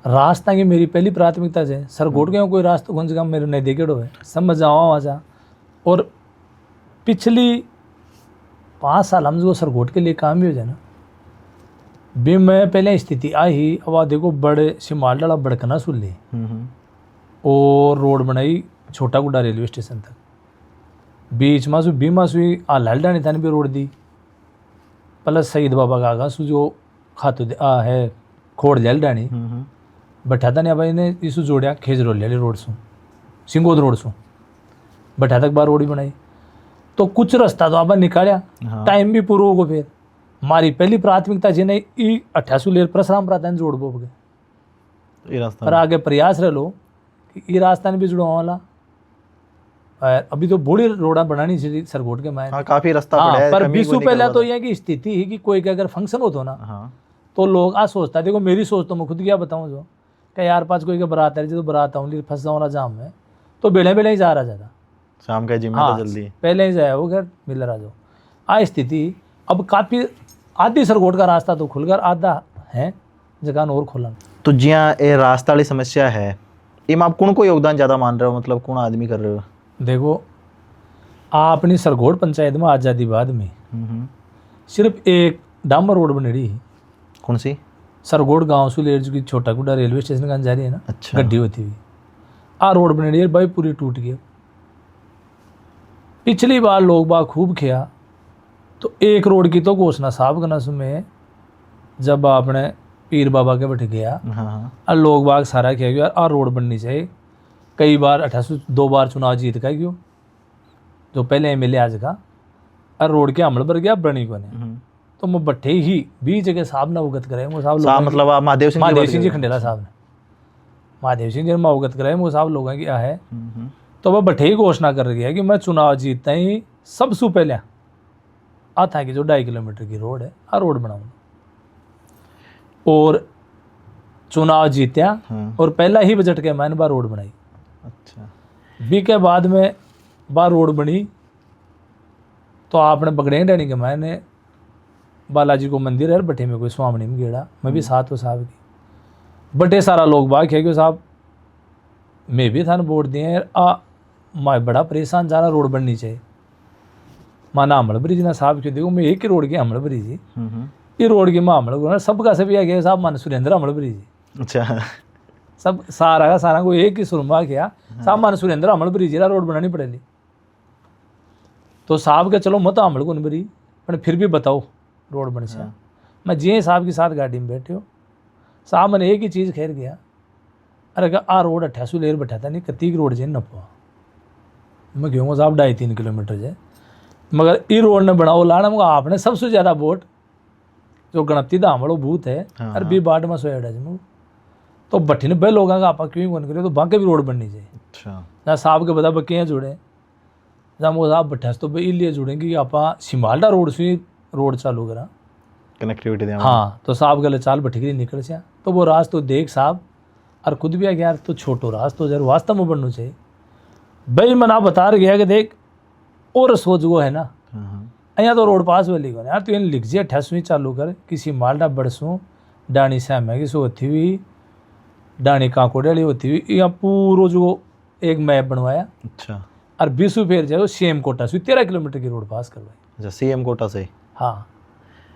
रास्ता की मेरी पहली प्राथमिकता है सरगोट के कोई रास्ता कौन सा मेरे नहीं देखेड़ो है समझ जाओ वहाँ जा। और पिछली 5 साल हम जो सरगोट के लिए काम भी हो जाए ना भी मैं पहले स्थिति आई ही अब देखो बड़े सिमाल डाला बड़कना सुन ली और रोड बनाई छोटा गुड्डा रेलवे स्टेशन तक बीच मासू बीमा सुई लालडानी थाने भी रोड दी प्लस सईद बाबा का आगा सु जो खातू है खोड़ लालडानी बैठा था भाई ने इसु जोड़िया खेजरोल ले रोड सु सिंगोद रोड सु बैठा तक बार रोड ही बनाई तो कुछ रास्ता तो आप निकालिया टाइम भी पूरा होगा। फिर हमारी पहली प्राथमिकता जिन्हें ई 88 लेर परशुरामपुरा तक जोड़ बो पर आगे प्रयास रह लो कि ये रास्ता नहीं भी जुड़ा वाला अभी तो बड़ी रोड़ा बनानी चाहिए सरगोट के मायने काफी रास्ता पड़ा है पर बीसू पहला तो यह की स्थिति है कि कोई का अगर फंक्शन हो तो ना तो लोग आ सोचता है। देखो मेरी सोच तो मैं खुद क्या बताऊँ जो कि यार पाँच कोई का बारात है तो बारात आऊँ फंस जाऊँ जाम में तो बेले बेले ही जा रहा ज़्यादा शाम का जिम में जल्दी पहले ही जाए वो घर मिल रहा जो आ स्थिति अब काफ़ी आधी सरगोट का रास्ता तो खुल कर आधा है जगह और खोला। तो जी हाँ ये रास्ता वाली समस्या है इम आप कौन को योगदान ज़्यादा मान रहे हो मतलब कौन आदमी कर रहे हो। देखो अपनी सरगोट पंचायत में आज़ादी बाद में सिर्फ एक डामर रोड बन रही है। कौन सी? सरगोट गांव से ले की छोटा गुड्डा रेलवे स्टेशन का जा रही है ना। अच्छा गड्डी होती हुई आ रोड बन रही है भाई पूरी टूट गई। पिछली बार लोग बाग खूब किया तो एक रोड की तो घोषणा साहब करना सुमे जब आपने पीर बाबा के बैठ गया और लोग बाग सारा किया यार आ रोड बननी चाहिए। कई बार 2 बार चुनाव जीत का क्यों जो पहले MLA आज का और रोड के अमल पर गया बनी को ने तो मैं बट्ठे ही 20 जगह साहब ने अवगत करे वो साहब लोग मतलब महादेव सिंह जी खंडेला साहब ने महादेव सिंह जी ने अवगत कराए वो साहब लोगों की है। तो वह बट्ठे ही घोषणा कर गया कि मैं चुनाव जीतता ही सबसे पहले आ था कि जो 2.5 किलोमीटर की रोड है आ रोड बनाऊंगा और चुनाव जीत्या और पहला ही बजट के मैंने बार रोड बनाई। अच्छा बी के बाद में बार रोड बनी तो आपने बगड़े डैनी के मैंने बालाजी को मंदिर है बटे में कोई स्वामी में गेड़ा मैं भी साथ हो साहब की बटे सारा लोग बाग है कि साहब मैं भी थाने वोट दिए मैं बड़ा परेशान जा रहा रोड बननी चाहिए माना अमल ब्रिज ना साहब क्यों देखो मैं एक ही रोड की अमल ब्रिज ये रोड की माँ अमल सबका सभी आ गया साहब मान सुरेंद्र अमल ब्रिज। अच्छा सब सारा का सारा को एक ही सुरमा किया साहब मान सुरेंद्र अमल ब्रिज रोड बनानी पड़ेगी तो साहब के चलो मत अमल को नहीं बरी पर फिर भी बताओ रोड बन सा। मैं जी साहब के साथ गाड़ी में बैठे हो साहब मैंने एक ही चीज़ खैर गया अरे आ रोड 88 लेर बैठा था नहीं कतीक रोड जे नपवा मैं कहूँगा साहब 2.5-3 किलोमीटर जे मगर ये रोड ने बनाओ लाना मगर आपने सबसे ज़्यादा वोट जो गणपति धाम वालों बूथ है अरे 20 बाट में 100 जमू तो बट्ठी ने बे लोग आप क्यों कौन करे तो बाकी भी रोड बननी चाहिए। अच्छा जहाँ साहब के बता बक्के जुड़े जहाँ वो साहब बट्ठा तो इसलिए जुड़ेंगे कि आप सिमाल्डा रोड से रोड चालू करा कनेक्टिविटी हाँ तो साहब गले चाल बठी निकल से तो वो राज तो देख साहब और खुद भी आ गया यार तो छोटो रास तो यार वास्तव में बनना चाहिए भाई मना बता गया कि देख और सोच वो है ना यहाँ तो रोड पास वाली को यार तू इन लिख जिया 88वीं चालू कर किसी मालडा बरसों डाणी श्याम है किसी होती हुई डाणी कांकोड़े होती हुई यहाँ पूरा जो एक मैप बनवाया अच्छा और 20 फेर जाए सीएम कोटा से 13 किलोमीटर की रोड पास करवाई। अच्छा सीएम कोटा से हाँ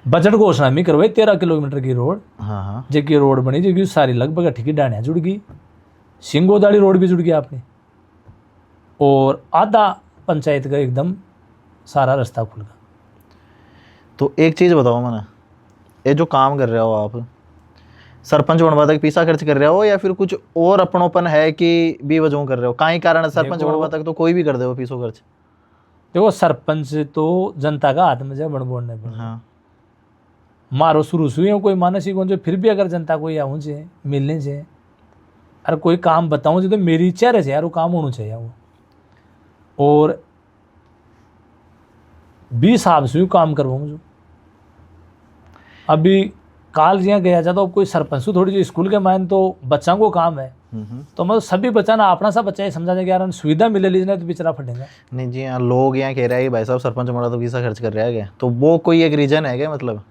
बजट घोषणा में करवाई 13 किलोमीटर की रोड। हाँ जबकि रोड बनी जो सारी लगभग अठी डाणियाँ जुड़ गई सिंगोदाड़ी रोड भी जुड़ गई आपने और आधा पंचायत का एकदम सारा रास्ता खुल गया। तो एक चीज़ बताओ मैंने ये जो काम कर रहे हो आप सरपंच बनवा तक पैसा खर्च कर रहे हो या फिर कुछ और अपनोपन है कि भी वजह कर रहे हो कहीं कारण सरपंच बनवा तक तो कोई भी कर दे पैसों खर्च। देखो सरपंच तो जनता का हाथ में जब बन बोलने पर हाँ मारो शुरू से कोई मानसिक जो फिर भी अगर जनता को आऊँ से मिलने से अरे कोई काम बताऊँ तो मेरी इच्छा रहे यार वो काम होना चाहिए वो और 20 साल से काम करवाऊँ जो अभी काल जिया गया था तो कोई सरपंच थोड़ी जो स्कूल के मायने तो बच्चों को काम है तो मतलब सभी बच्चा ना अपना सा बच्चा ये समझा जाए कि यार सुविधा मिले लीजिए तो बेचारा फटेगा नहीं जी हाँ लोग यहाँ कह रहे हैं कि भाई साहब सरपंच बना तो पैसा खर्च कर रहा है क्या तो वो कोई एक रीजन है क्या मतलब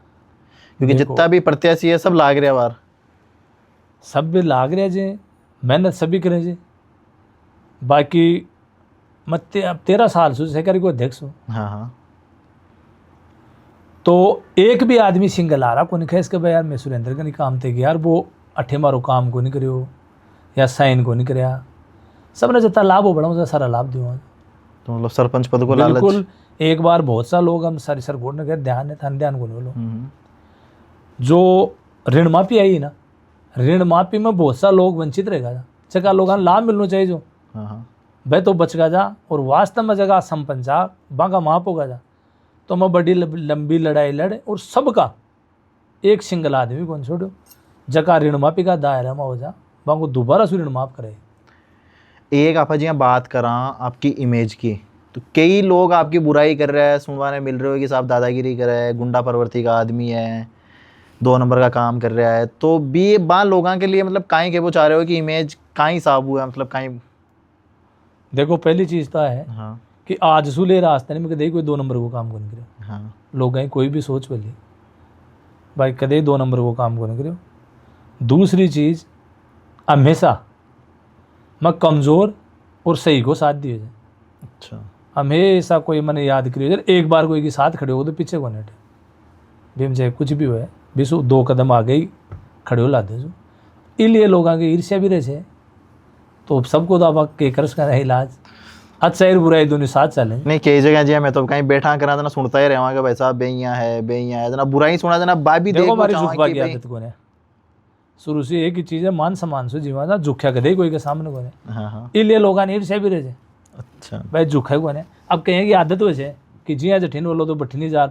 क्योंकि जितना भी प्रत्याशी है सब लाग रहे बार सब भी लाग रहे जे मेहनत सभी करे जे बाकी मैं 13 साल से सहकारी को अध्यक्ष हूँ। हाँ तो एक भी आदमी सिंगल आ रहा को नहीं खेस के भाई यार मैं सुरेंद्र का नहीं काम थे कि यार वो अठे मारो काम को नहीं करियो या साइन को नहीं कराया सबने जितना लाभ हो बड़ा मुझे सारा लाभ दियो तो मतलब सरपंच पद को लालच बिल्कुल एक बार बहुत सा लोग हम सारी सरगोट ने कहा ध्यान है थान ध्यान को नहीं बोलो जो ऋण माफी आई ना ऋण माफी में बहुत सा लोग वंचित रहेगा जगह लोगों लाभ मिलना चाहिए जो भाई तो बच गा जा और वास्तव में जगह संपंचा बांका माप होगा जा तो मैं बड़ी लंबी लड़ाई लड़े और सबका एक सिंगल आदमी कौन छोड़ो जगह ऋण माफी का दायरा में हो जा बांको दोबारा से ऋण माफ करे। एक आप जी बात करा आपकी इमेज की तो कई लोग आपकी बुराई कर रहे हैं सुनवाने मिल रहे हो कि साहब दादागिरी कर रहे हैं गुंडा प्रवृत्ति का आदमी है 2 नंबर का काम कर रहा है तो भी बाल लोगों के लिए मतलब काई के वो चाह रहे हो कि इमेज काई साफ हुआ मतलब काई। देखो पहली चीज़ तो है हाँ कि आज सुले रास्ते नहीं मैं कदे कोई 2 नंबर को काम को नहीं करे। हाँ लोग हैं कोई भी सोच वाली भाई कदे 2 नंबर को काम को नहीं करे। दूसरी चीज़ हमेशा मैं कमज़ोर और सही को साथ दिए जाए। अच्छा हमेशा कोई मैंने याद करियो जाए एक बार कोई के साथ खड़े हो तो पीछे को नेटे भीम चाहे कुछ भी हो 2 कदम आ गई खड़े हो ला दे जो इसलिए लोग आगे ईर्ष्या भी रहे तो सबको तो अब के कर का इलाज अच्छा है बुराई दोनों साथ चले नहीं कई जगह जी मैं तो कहीं बैठा करा था सुनता ही रहा भाई साहब बेइयाँ है जना बुराई सुना जना बात भी देखो हमारी झुकवा की आदत को ने शुरू से एक ही चीज़ है मान सम्मान से जीवा था झुख्या कदे कोई के सामने को ने इसलिए लोग ईर्ष्या भी रहे अच्छा भाई झुखा को ने अब कहीं की आदत हो जाए कि जिया जठिन बोलो तो बठिनी जा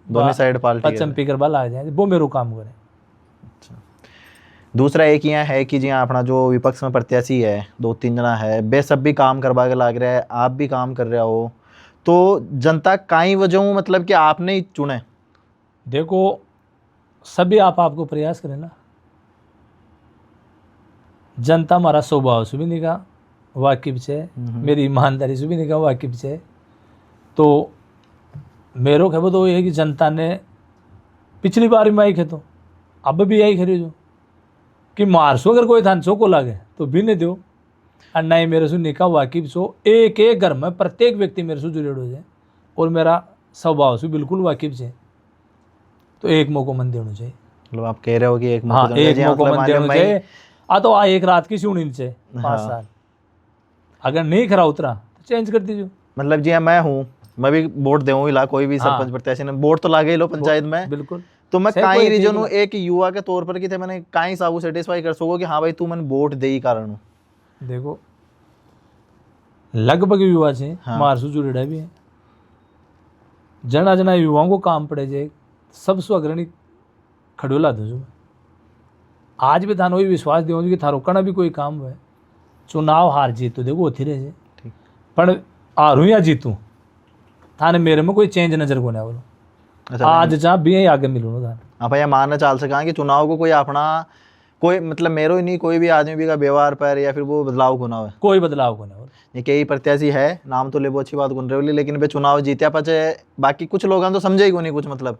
दोनों साइड पार्टी पचम पी कर बाल आ जाए वो मेरो काम करे। दूसरा एक यहाँ है कि जी अपना जो विपक्ष में प्रत्याशी है 2-3 जना है वे सब भी काम करवा के लाग रहा है आप भी काम कर रहे हो तो जनता काई वजह मतलब कि आपने ही चुने। देखो सभी आपको प्रयास करें ना जनता हमारा स्वभाव से भी नहीं कहा वाकिफ से मेरी ईमानदारी से भी नहीं कहा वाकिफ से तो मेरो खबर तो ये है कि जनता ने पिछली बार में आई खे तो अब भी आई खरी जो कि मारसो अगर कोई थान को लागे तो भी नहीं दो और ना ही मेरे से निका वाकिफ सो एक घर में प्रत्येक व्यक्ति मेरे से जुड़े हो जाए और मेरा स्वभाव से बिल्कुल वाकिफ से तो एक मौको मन देना चाहिए। मतलब आप कह रहे हो कि एक हाँ एक मौको मन देना चाहिए तो एक रात की सुनी से 5 साल अगर नहीं खरा उतरा तो चेंज कर दीजिए। मतलब जी मैं हूँ मैं भी वोट देऊँ ला कोई भी सरपंच प्रत्याशी ने वोट तो लागे लो पंचायत में बिल्कुल तो मैं काई रीजन हूँ एक युवा के तौर पर कि थे मैंने काई साबू सेटिस्फाई कर सको कि हाँ भाई तू मैंने वोट दे ही कारण हूँ। देखो लगभग युवा से मारसू जुड़ेड़ा भी है जना जना युवाओं को काम पड़े जाए सबसे अग्रणी खड़ोला दो आज भी थानो विश्वास दो कि थारो कना भी कोई काम है चुनाव हार जीत तो देखो होती रहे पर हारूँ या जीतूँ थाने मेरे में कोई चेंज नजर को नहीं बोलो आज जहाँ भी आगे मिलूँ था आप ये मानना चाल सका कि चुनाव को कोई अपना कोई मतलब मेरो ही नहीं, कोई भी आदमी भी का व्यवहार पर या फिर वो बदलाव होना हो। कोई बदलाव को नहीं हो। ये कई प्रत्याशी है, नाम तो ले वो अच्छी बात गुन रहे हो, लेकिन वे चुनाव जीत्या पाचे बाकी कुछ लोग हैं तो समझे ही को नहीं कुछ, मतलब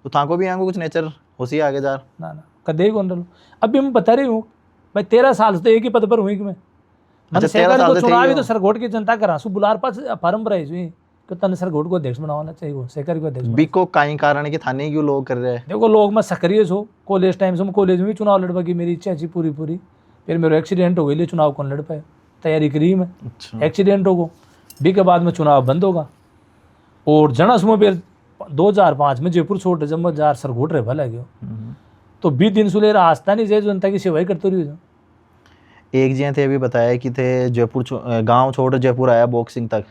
तो थाको भी यहाँ को कुछ नेचर होसी आगे जा ना ना कदे ही कौन रहो। अभी मैं बता रही हूँ भाई 13 साल से तो एक ही पद पर हुई कि मैं अच्छा, 13 सहकारी साल को से थे चुनाव ही ही तो हो। सरगोट की जनता करा सु बुलार पास फार्म भराई हुई कि तन सरगोट को अध्यक्ष बनाना चाहिए, वो सहकारी को अध्यक्ष बिको काई कारण है कि थाने क्यों लोग कर रहे हैं। देखो लोग मैं सक्रिय हो कॉलेज टाइम से मैं कॉलेज में भी चुनाव लड़वा की मेरी इच्छा थी पूरी पूरी। फिर मेरा एक्सीडेंट हो गई, चुनाव कौन लड़ पाए, तैयारी करी मैं, अच्छा एक्सीडेंट होगा बी के बाद में चुनाव बंद होगा। और जनस में फिर 2005 में जयपुर छोड़ जब मैं जार सरगोट रहे भला गया तो 20 दिन से ले रास्ता नहीं जाए जनता की सेवाई करते रही। एक जी थे अभी बताया कि थे जयपुर गांव छोड़ जयपुर आया बॉक्सिंग तक,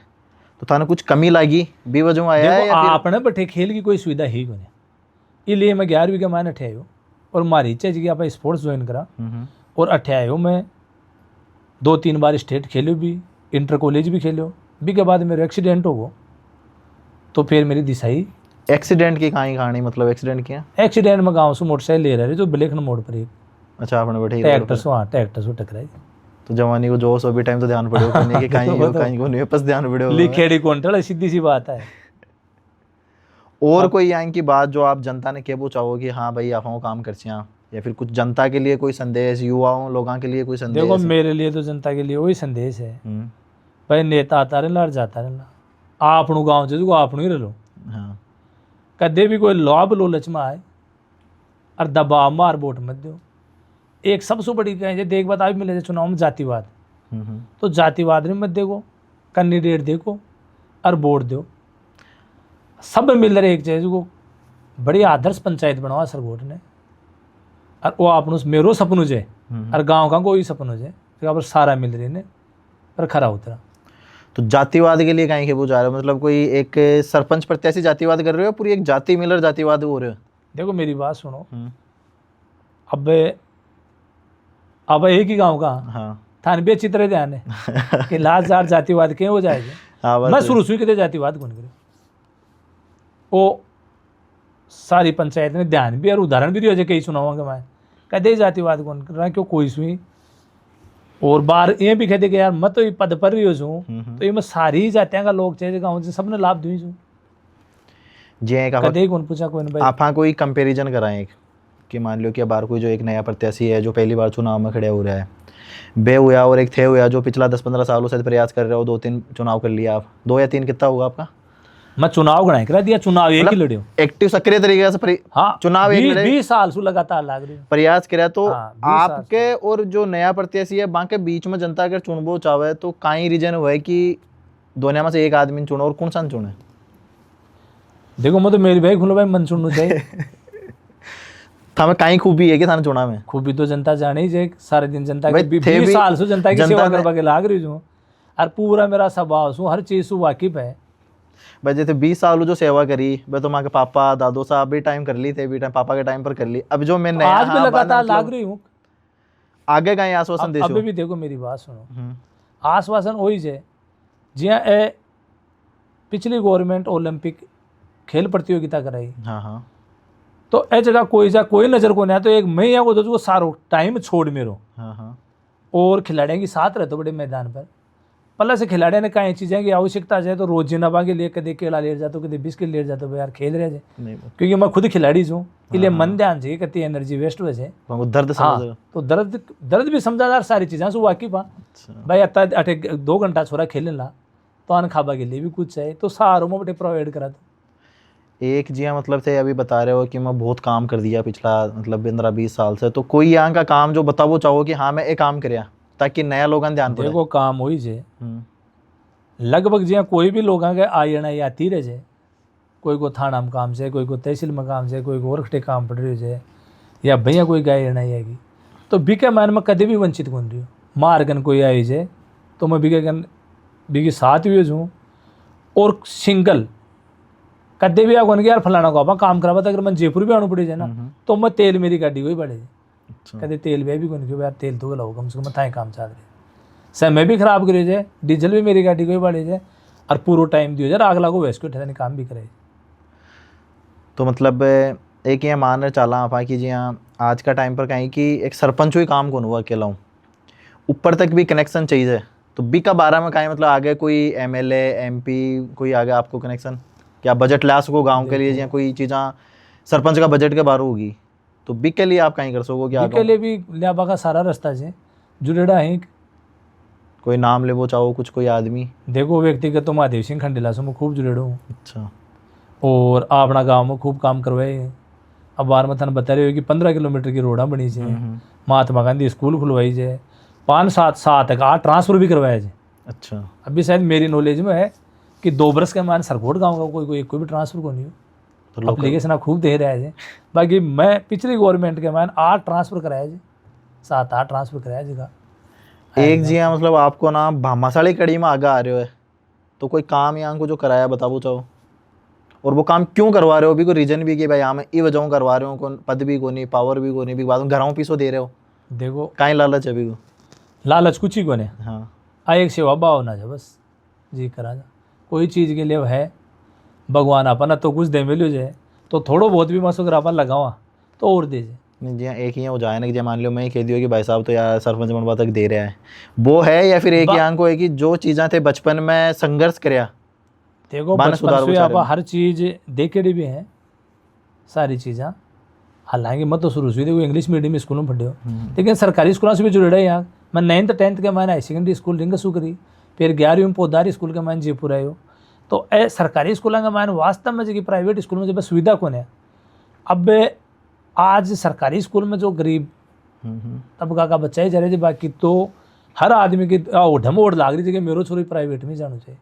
तो थाने कुछ कमी लगी भी वजह आया है देखो या फिर आपने बटे खेल की कोई सुविधा ही नहीं, इसलिए मैं 11वीं के मायने अठे आयो और मारी इच्छा जी कि आप स्पोर्ट्स ज्वाइन करा और अठे आयो। मैं 2-3 बार स्टेट खेलो भी, इंटर कॉलेज भी खेलो, बी के बाद मेरा एक्सीडेंट हो गो तो फिर मेरी दिशा ही एक्सीडेंट की कहानी मतलब एक्सीडेंट किया। एक्सीडेंट में गाँव से मोटरसाइकिल ले रहे जो ब्लेखन मोड़ पर एक अच्छा आपने बैठे ट्रैक्टर से, हाँ ट्रैक्टर से टकराई। तो जवानी को जोश अभी टाइम तो ध्यान पड़े करने के कहीं हो कहीं को नहीं बस ध्यान पड़े हो। लिखेड़ी कौंटल सीधी सी बात है। और कोई यहाँ की बात जो आप जनता ने कहना चाहो कि हाँ भाई आप काम कर या फिर कुछ जनता के लिए कोई संदेश, युवाओं लोगों के लिए कोई संदेश। देखो मेरे लिए तो जनता के लिए वही संदेश है भाई, नेता आता रहना और जाता रहना, आपनू गाँव जो आपनू ही रहो। हाँ कदे भी कोई लाभ लोलच में आए और दबाव मार वोट मत दो। एक सबसे बड़ी कहें देख बात अभी मिले चुनाव में जातिवाद, तो जातिवाद में मत देखो, कैंडिडेट देखो और वोट दो। सब मिल रहे एक चीज को बड़ी आदर्श पंचायत बनवा सरगोट ने और वो आप मेरो सपनू जे और गाँव का कोई सपनू जे फिर सारा मिल रही ने पर खरा उतरा। तो जातिवाद के लिए कहीं के वो जा रहे हो, मतलब कोई एक सरपंच प्रत्याशी जातिवाद कर रहे हो, पूरी एक जाति मिलर जातिवाद हो रहे हो। देखो मेरी बात सुनो, अब एक ही गांव का हाँ थान भी अच्छी तरह ध्यान है कि लाचार जातिवाद के हो जाएगा। हाँ मैं शुरू से कहते जातिवाद कौन करे, वो सारी पंचायत ने ध्यान भी और उदाहरण भी दिया कई चुनावों के मैं कहते जातिवाद कौन कर रहा, क्यों कोई सुई और बार ये भी कहते कि यार मैं तो ये पद पर रही हूँ तो ये मैं सारी जातियां का लोग चाहिए गाँव से सबने लाभ दी हूँ जी। कदे कौन पूछा कौन भाई। आप कोई कंपैरिजन कराएं कि मान लो कि बार कोई जो एक नया प्रत्याशी है जो पहली बार चुनाव में खड़े हो रहा है, बे हुआ और एक थे हुआ जो पिछला 10-15 सालों से प्रयास कर रहे हो, 2-3 चुनाव कर लिया आप, 2 या 3 कितना होगा आपका। मैं चुनाव गणाई करा दिया, चुनाव एक ही लड़े एक्टिव सक्रिय तरीके से हाँ चुनाव 20 साल से लगातार लाग रही प्रयास करा। तो हाँ, आपके और जो नया प्रत्याशी है बाकी बीच में जनता अगर चुनबो चाहे तो कई रीजन हुआ है कि दोनों में से एक आदमी चुनो और कौन सा चुने। देखो मैं तो मेरी भाई खुलो भाई मन चुनना चाहिए था कहीं खूबी है कि थाने चुनाव में खूबी तो जनता जाने ही जाए, सारे दिन जनता भाई के थे 20 भी साल से जनता की जनता सेवा ने- करवा के लाग रही हूँ और पूरा मेरा स्वभाव हूँ हर चीज़ से वाकिफ है। भाई जैसे 20 साल जो सेवा करी मैं तो माँ के पापा दादो साहब भी टाइम कर ली थे, भी टाइम पापा के टाइम पर कर ली, अब जो मैं नया आज भी हाँ, लगातार मतलब लाग रही हूँ। आगे कहीं आश्वासन दे अभी भी देखो मेरी बात सुनो, आश्वासन वही है जिया ए पिछली गवर्नमेंट ओलंपिक खेल प्रतियोगिता कराई, हाँ हाँ तो ए जगह कोई नजर को नहीं, तो एक मैं यहाँ को सारो टाइम छोड़ मेरो हाँ हाँ और खिलाड़ियों के साथ रहते बड़े मैदान पर पहले से खिलाड़ियों ने कई चीज़ें की आवश्यकता है तो रोज जिनाबा के लिए कदे केला ले जाते कदे बिस्किट ले जाते यार खेल रहे थे, नहीं क्योंकि मैं खुद खिलाड़ी हूँ इसलिए मन ध्यान चाहिए कति एनर्जी वेस्ट हो जाए। वो दर्द हाँ समझ। तो दर्द भी समझदार सारी चीज़ें से वाकिफ हाँ भाई अट्ठा 2 घंटा छोरा खेलने ला तो अन खाबा के लिए भी कुछ चाहिए तो सारों में बटे प्रोवाइड करा दो। एक जी हाँ, मतलब थे अभी बता रहे हो कि मैं बहुत काम कर दिया पिछला मतलब 15-20 साल से, तो कोई यहाँ का काम जो बताओ चाहो कि हाँ मैं ये काम कराया ताकि नया लोगों ध्यान पड़े। देखो काम वही जे लगभग जिया कोई भी लोगों के आना आती रहे जे, कोई को थाना में काम से, कोई को तहसील में काम से, कोई को और खटे काम पड़ रही है या भैया कोई गाय एना आएगी तो बिके मान में कभी भी वंचित कौन रही हो। मारगन कोई आई जे तो मैं बिके साथ भी हूँ और सिंगल कदे भी आगो यार फलाना को आप काम करावा था अगर मैं जयपुर भी आना पड़ी जाए ना तो मैं तेल मेरी गाड़ी को ही बढ़े कदे तेल भी कौन क्यों यार तेल तो लाओ कम से कम थाए काम चाह रहे समय भी खराब करे जाए, डीजल भी मेरी गाड़ी को ही बढ़े जाए और पूरा टाइम दियो जाए आग लागो वैसे को काम भी करे। तो मतलब एक ये मान चाला आप कि जी हाँ आज का टाइम पर कहीं कि एक सरपंच ही काम कौन हुआ अकेला हूँ, ऊपर तक भी कनेक्शन चाहिए। तो बी का बारह में कहीं मतलब आगे कोई एमएलए एमपी कोई आगे आपको कनेक्शन क्या बजट ला सको गांव के लिए, या कोई चीज़ा सरपंच का बजट के बाहर होगी तो बी के लिए आप कहीं कर सको क्या के लिए भी लियाबा का सारा रास्ता से जुड़ेड़ा है। कोई नाम ले वो चाहो कुछ कोई आदमी? देखो व्यक्तिगत तो महादेव सिंह खंडेला से मैं खूब जुड़ेड़ा हूँ। अच्छा। और अपना गाँव में खूब काम करवाए हैं। अब बार में थन बता रहे हो कि 15 किलोमीटर की रोड़ा बनी है, महात्मा गांधी स्कूल खुलवाई जाए, 5-7 तक 8 ट्रांसफ़र भी करवाया जाए। अच्छा। अभी शायद मेरी नॉलेज में है कि 2 बरस के मान सरकोट गाँव का कोई भी ट्रांसफ़र को नहीं हो। तो एप्लीकेशन आप खूब दे रहा है। बाकी मैं पिछली गवर्नमेंट के मान 8 ट्रांसफ़र कराया जी, 7-8 ट्रांसफ़र कराया जी का एक जी हाँ। मतलब आपको ना भामाशाली कड़ी में आगे आ रहे हो है तो कोई काम यहाँ को जो कराया बताओ चाहो, और वो काम क्यों करवा रहे हो? अभी कोई रीजन भी कि भाई हाँ मैं ये वजह करवा रहे हो, कौन पद भी को नहीं पावर भी को नहीं, भी बाद घरों पीसो दे रहे हो? देखो कहीं लालच है अभी को? लालच कुछ ही को नहीं। हाँ एक सेवा भाव ना जा बस जी करा जा। कोई चीज़ के लिए है भगवान अपन तो कुछ दे मिलो जाए तो थोड़ो बहुत भी मसुकर अपन लगावा तो और दे जाए। नहीं जी हाँ। एक ही है हो जाए ना कि मान लो मैं ही कह दियो कि भाई साहब तो यार सरपंच बनवा तक दे रहा है वो है, या फिर एक ही आंख को है कि जो चीज़ें थे बचपन में संघर्ष कराया। देखो बचपन से आप हर चीज़ देखेड़ी भी हैं सारी चीज़ें। हालांकि मैं तो शुरू से देखो इंग्लिश मीडियम स्कूलों में पढ़े हो, लेकिन सरकारी स्कूलों से भी जुड़े यहाँ। मैं 9th-10th के मैंने हाई सेकेंडरी स्कूल रिंगसू करी, फिर 11वीं में पौधारी स्कूल के मैंने जयपुर आयो। तो ए सरकारी स्कूलों का मैंने वास्तव में जो प्राइवेट स्कूल में जब सुविधा कौन है। अब आज सरकारी स्कूल में जो गरीब तबका का बच्चा ही जा रहे थे, बाकी तो हर आदमी की ओढ़ ओढ़ लाग रही थी कि मेरे छोरी प्राइवेट में जाना चाहिए।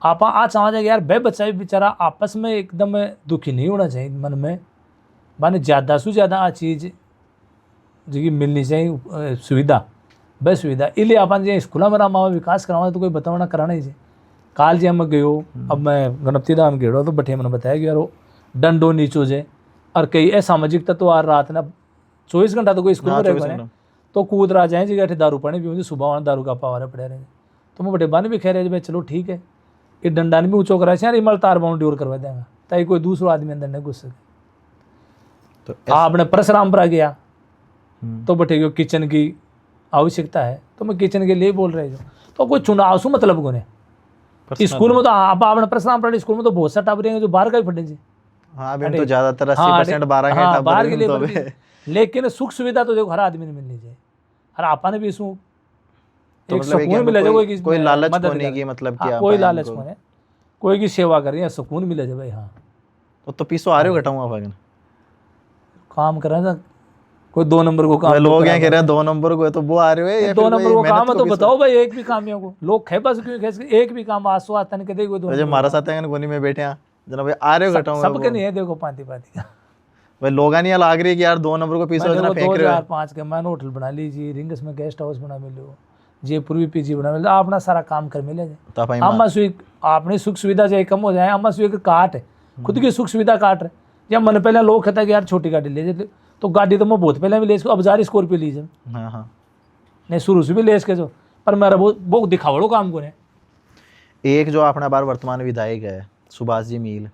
आप आज समझ जाए यार, बे बच्चा भी बेचारा आपस में एकदम दुखी नहीं होना चाहिए मन में। माने ज़्यादा से ज़्यादा आ चीज़ जी मिलनी चाहिए सुविधा, बस सुविधा इसलिए अपन जो स्कूल में मावा विकास करावा तो कोई बतावना कराना ही चाहिए। काल जी मैं गयो, अब मैं गणपति धाम गेड़ो तो बठे मैंने बताया कि यार वो डंडो नीचो जे और कई असामाजिक तत्व आ रात ना 24 घंटा तो कोई स्कूल में रहे तो कूद रहा जाए जी अठे दारू पानी पीऊँ सुबह दारू का पावारे पड़े रहे। तो मैं बड़े बन भी कह रहे भाई चलो ठीक है ये डंडा नहीं भी ऊँचो करा यार इमल तार बाउंड्री और करवा देंगे ताकि कोई दूसरा आदमी अंदर नहीं घुस सके। तो आपने परशुरामपुरा गया तो बटे किचन की आवश्यकता है तो मैं किचन के लिए बोल रहे हो तो कोई चुनाव सु मतलब को नहीं। स्कूल में तो आप आपने परशुरामपुरा स्कूल में तो बहुत सा टाबर जो बाहर का ही फटे जी। हाँ अभी तो ज़्यादातर 80% बाहर के लिए, लेकिन सुख सुविधा तो देखो हर आदमी ने मिलनी चाहिए। हर आपा ने भी इसमें एक सुकून मिले जाए, कोई लालच को नहीं की मतलब क्या कोई लालच को नहीं, कोई की सेवा कर रही है सुकून मिले जाए भाई। हाँ तो पीसो आ रहे हो घटाऊंगा आप काम कर रहे हैं कोई 2 नंबर को काम लोग क्या कह रहे हैं 2 नंबर को है तो वो आ रहे हो 2 नंबर को काम है तो बताओ भाई एक भी काम को लोग खे बस क्यों खेस एक भी काम आसो आता नहीं कहते कोई हमारा साथ है कोनी में बैठे हैं जना भाई आ रहे हो घटाऊंगा सबके नहीं है देखो पाती पाती का भाई लोग नहीं लाग रही कि यार 2 नंबर को पीसो जना फेंक रहे हो। 2005 के मैंने होटल बना लीजिए, रिंगस में गेस्ट हाउस बना मिलो, जयपुर भी पीजी बना मिलो, अपना सारा काम कर मिले जाए। अम्मा सुई आपने सुख सुविधा चाहे कम हो जाए, अम्मा सुई काट है खुद की सुख सुविधा काट रहे। या मन पहले लोग कहता है कि यार छोटी गाड़ी ले जाते तो गाड़ी तो मैं बहुत पहले भी ले अब जा रही स्कॉर्पियो लीजिए। हाँ हाँ नहीं शुरू से भी ले इसके जो पर मेरा वो दिखावड़ो काम को है। एक जो अपना बार वर्तमान विधायक है सुभाष जी मील,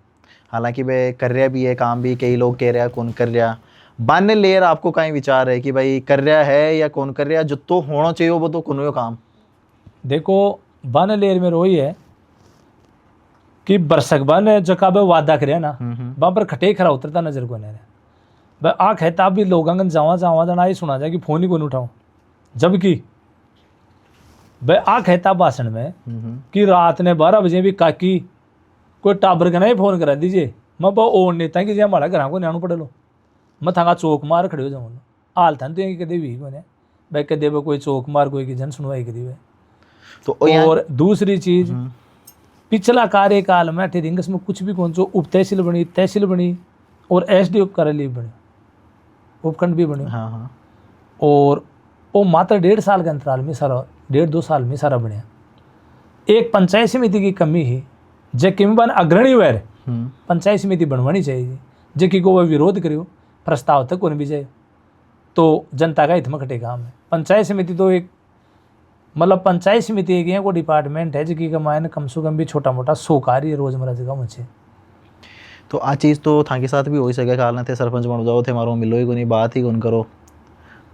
हालांकि वे कर रहा भी है काम भी, कई लोग कह रहे हैं कौन कर रहा बाने लेर आपको कहीं विचार है कि भाई कर रहा है या कौन कर रहा, जो तो होना चाहिए वो तो कौन काम। देखो बाने लेर में रोई है कि बरसक बाने जकाबे वादा करे ना वहां पर खटे खरा उतरता नजर को नहीं भाई आ कहता भी लोग जावा जावा जना ही सुना जाए कि फोन ही को नहीं उठाऊं, जबकि भाई आ कहता भाषण में कि रात ने 12 बजे भी काकी कोई टाबर का नहीं फोन करा दीजिए मैं और नेता कि हमारा घर को न्याणू पड़े लो मैं थाका चौक मार खड़े हो जाऊँ हाल था तो कदे भी को भाई कदे कोई चौक मार कोई की जन सुनवाई करी तो और दूसरी चीज पिछला कार्यकाल में रिंगस में कुछ भी कौन सो उप तहसील बनी, तहसील बनी और SD कार्यालय बने, उपखंड भी बने। हाँ हाँ। और वो मात्र 1.5 साल के अंतराल में सारा 1.5-2 साल में सारा बने। एक पंचायत समिति की कमी है जबकि बन अग्रणी वैर पंचायत समिति बनवानी चाहिए जबकि को वह विरोध करियो प्रस्ताव तक कौन भी जाए तो जनता का हित में खटे काम है। पंचायत समिति तो एक मतलब पंचायत समिति एक को डिपार्टमेंट है जिसकी कमायन कम से कम भी छोटा मोटा 100 कार्य रोजमर्रा जगह मुझे। तो आ चीज़ तो था के साथ भी हो ही सके, काल थे सरपंच बन जाओ थे मारो मिलो ही को नहीं, बात ही कौन करो।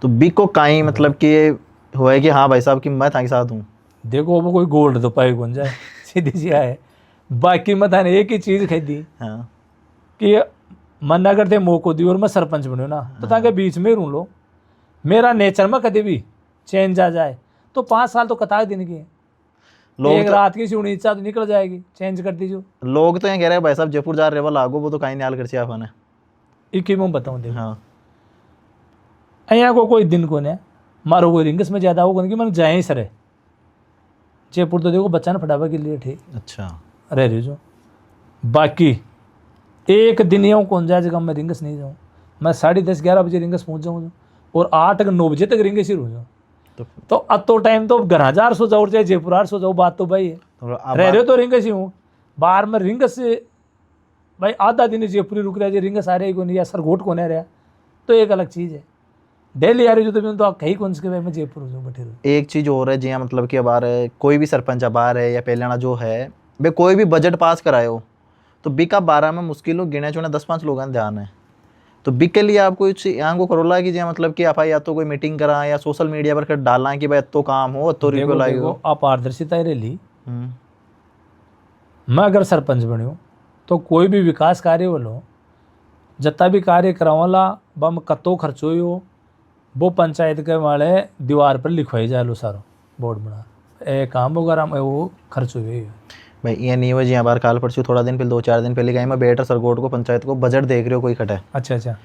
तो बिको काई मतलब कि ये हुआ है कि हाँ भाई साहब कि मैं था के साथ हूँ। देखो वो कोई गोल्ड तो पाई कौन जाए सीधी सी है। बाकी मैं थाने एक ही चीज़ खरीदी हाँ कि मन अगर थे मौको दी और मैं सरपंच बनो ना तो ताकि बीच में रू लो, मेरा नेचर में कभी भी चेंज आ जाए तो 5 साल तो कतार दिन की है। लोग एक तो रात की सुनी इच्छा तो निकल जाएगी, चेंज कर दीजिए। लोग तो ये कह रहे हैं भाई साहब जयपुर जा रहे हो लागो वो तो कहीं नहीं हाल कर आपने। एक ही मैं बताऊँ देखो, हाँ અહીંયા को कोई दिन को ने मारो कोई रिंगस में ज़्यादा होगा कि मन जाए ही सरे जयपुर तो देखो बच्चा ने फटावा के लिए ठीक अच्छा रह रही जो। बाकी एक दिन यूँ कौन जाए जगह मैं रिंगस नहीं जाऊँ, मैं 10:30-11 बजे रिंगस पहुँच जाऊँ और 8-9 बजे तक रिंगस ही रह जाऊँ। तो अब तो टाइम तो घर 1000 सो जाओ चाहे जयपुर 8 सो जाओ, बात तो भाई है। अब रह रहे हो तो रिंगस ही हूँ, बाहर में रिंगस से भाई आधा दिन जयपुर ही रुक रहा है, रिंगस आ रही को नहीं या सरगोट को नहीं रहा तो एक अलग चीज़ है। डेली आ रही जो तो आप कहीं कौन से मैं जयपुर हूँ बैठे रहो। एक चीज़ और है जी मतलब कि अब आ रहा है कोई भी सरपंच अब आ रहा है या पहले जो है वे कोई भी बजट पास कराए हो तो बिका 12 में मुश्किल हो गिने चुने 10-5 लोगों का ध्यान है। तो बिक के लिए आपको यहाँ को करोला कि जो मतलब कि आप या तो कोई मीटिंग करा या सोशल मीडिया पर कर डालना कि भाई तो काम हो तो रिव्यू लाई हो। अपारदर्शिता रैली मैं अगर सरपंच बन्यो तो कोई भी विकास कार्य वालों जितना भी कार्य करावाला बम कत्तो खर्चो हो वो पंचायत के वाले दीवार पर लिखवाई जाए लो सारो बोर्ड बना ए काम वगैरह में वो खर्च हुए भाई ये नहीं हुआ जी बार काल परसों थोड़ा दिन पहले 2-4 दिन पहले गई मैं बेटर सरगोट को पंचायत को बजट देख रहे हो कोई खटा है। अच्छा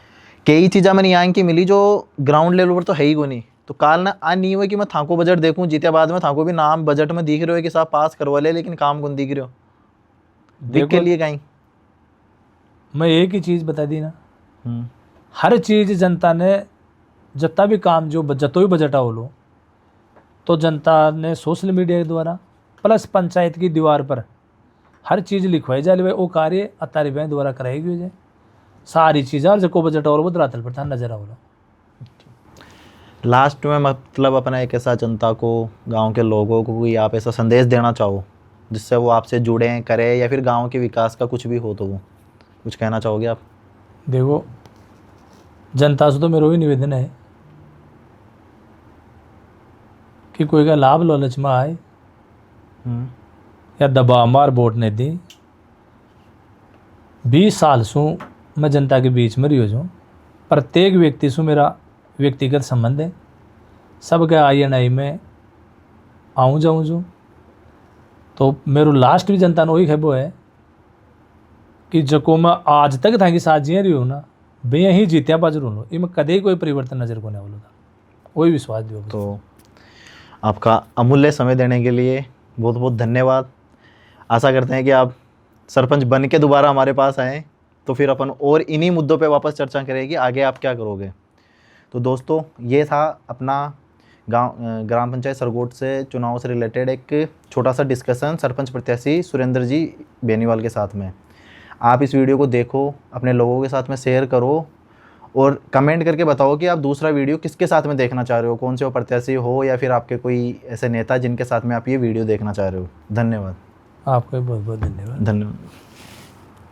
कई चीज़ा मैंने यहाँ की मिली जो ग्राउंड लेवल पर तो है ही को नहीं। तो काल ना आ नहीं हुआ कि मैं थाको बजट देखूँ जीते बाद में थाको भी नाम बजट में दिख रहे हो कि साहब पास करवा ले लेकिन काम कौन दिख रहे हो देख के लिए कहीं। मैं एक ही चीज़ बता दी ना, हर चीज़ जनता ने जितना भी काम जो जतो ही बजट हो लो तो जनता ने सोशल मीडिया के द्वारा प्लस पंचायत की दीवार पर हर चीज़ लिखवाई जाए वो कार्य अतारी बैंक द्वारा कराएगी जाए सारी चीज़ें और जो बजट और वो धरातल पर था नजर आओ। लास्ट में मतलब अपना एक ऐसा जनता को गांव के लोगों को कोई आप ऐसा संदेश देना चाहो जिससे वो आपसे जुड़ें करें या फिर गांव के विकास का कुछ भी हो तो वो कुछ कहना चाहोगे आप? देखो जनता से तो मेरा भी निवेदन है कि कोई का लाभ लालच में आए या दबा मार वोट नहीं दी। 20 साल से मैं जनता के बीच में रही हूँ, प्रत्येक व्यक्ति से मेरा व्यक्तिगत संबंध है, सबके आई में आऊँ जाऊँ जो तो मेरे लास्ट भी जनता ने वही खेबो है कि जो मैं आज तक था कि साथ जी रही हूँ ना बे यहीं जीत्या बाज रू लो इनमें कदे कोई परिवर्तन नजर को नहीं बोला था वही विश्वास दियो। तो आपका अमूल्य समय देने के लिए बहुत बहुत धन्यवाद। आशा करते हैं कि आप सरपंच बन के दोबारा हमारे पास आएँ तो फिर अपन और इन्हीं मुद्दों पे वापस चर्चा करेंगे आगे आप क्या करोगे। तो दोस्तों ये था अपना ग्राम पंचायत सरगोट से चुनाव से रिलेटेड एक छोटा सा डिस्कशन सरपंच प्रत्याशी सुरेंद्र जी बेनीवाल के साथ में। आप इस वीडियो को देखो, अपने लोगों के साथ में शेयर करो और कमेंट करके बताओ कि आप दूसरा वीडियो किसके साथ में देखना चाह रहे हो, कौन से वो प्रत्याशी हो या फिर आपके कोई ऐसे नेता जिनके साथ में आप ये वीडियो देखना चाह रहे हो। धन्यवाद। आपका बहुत बहुत धन्यवाद। धन्यवाद।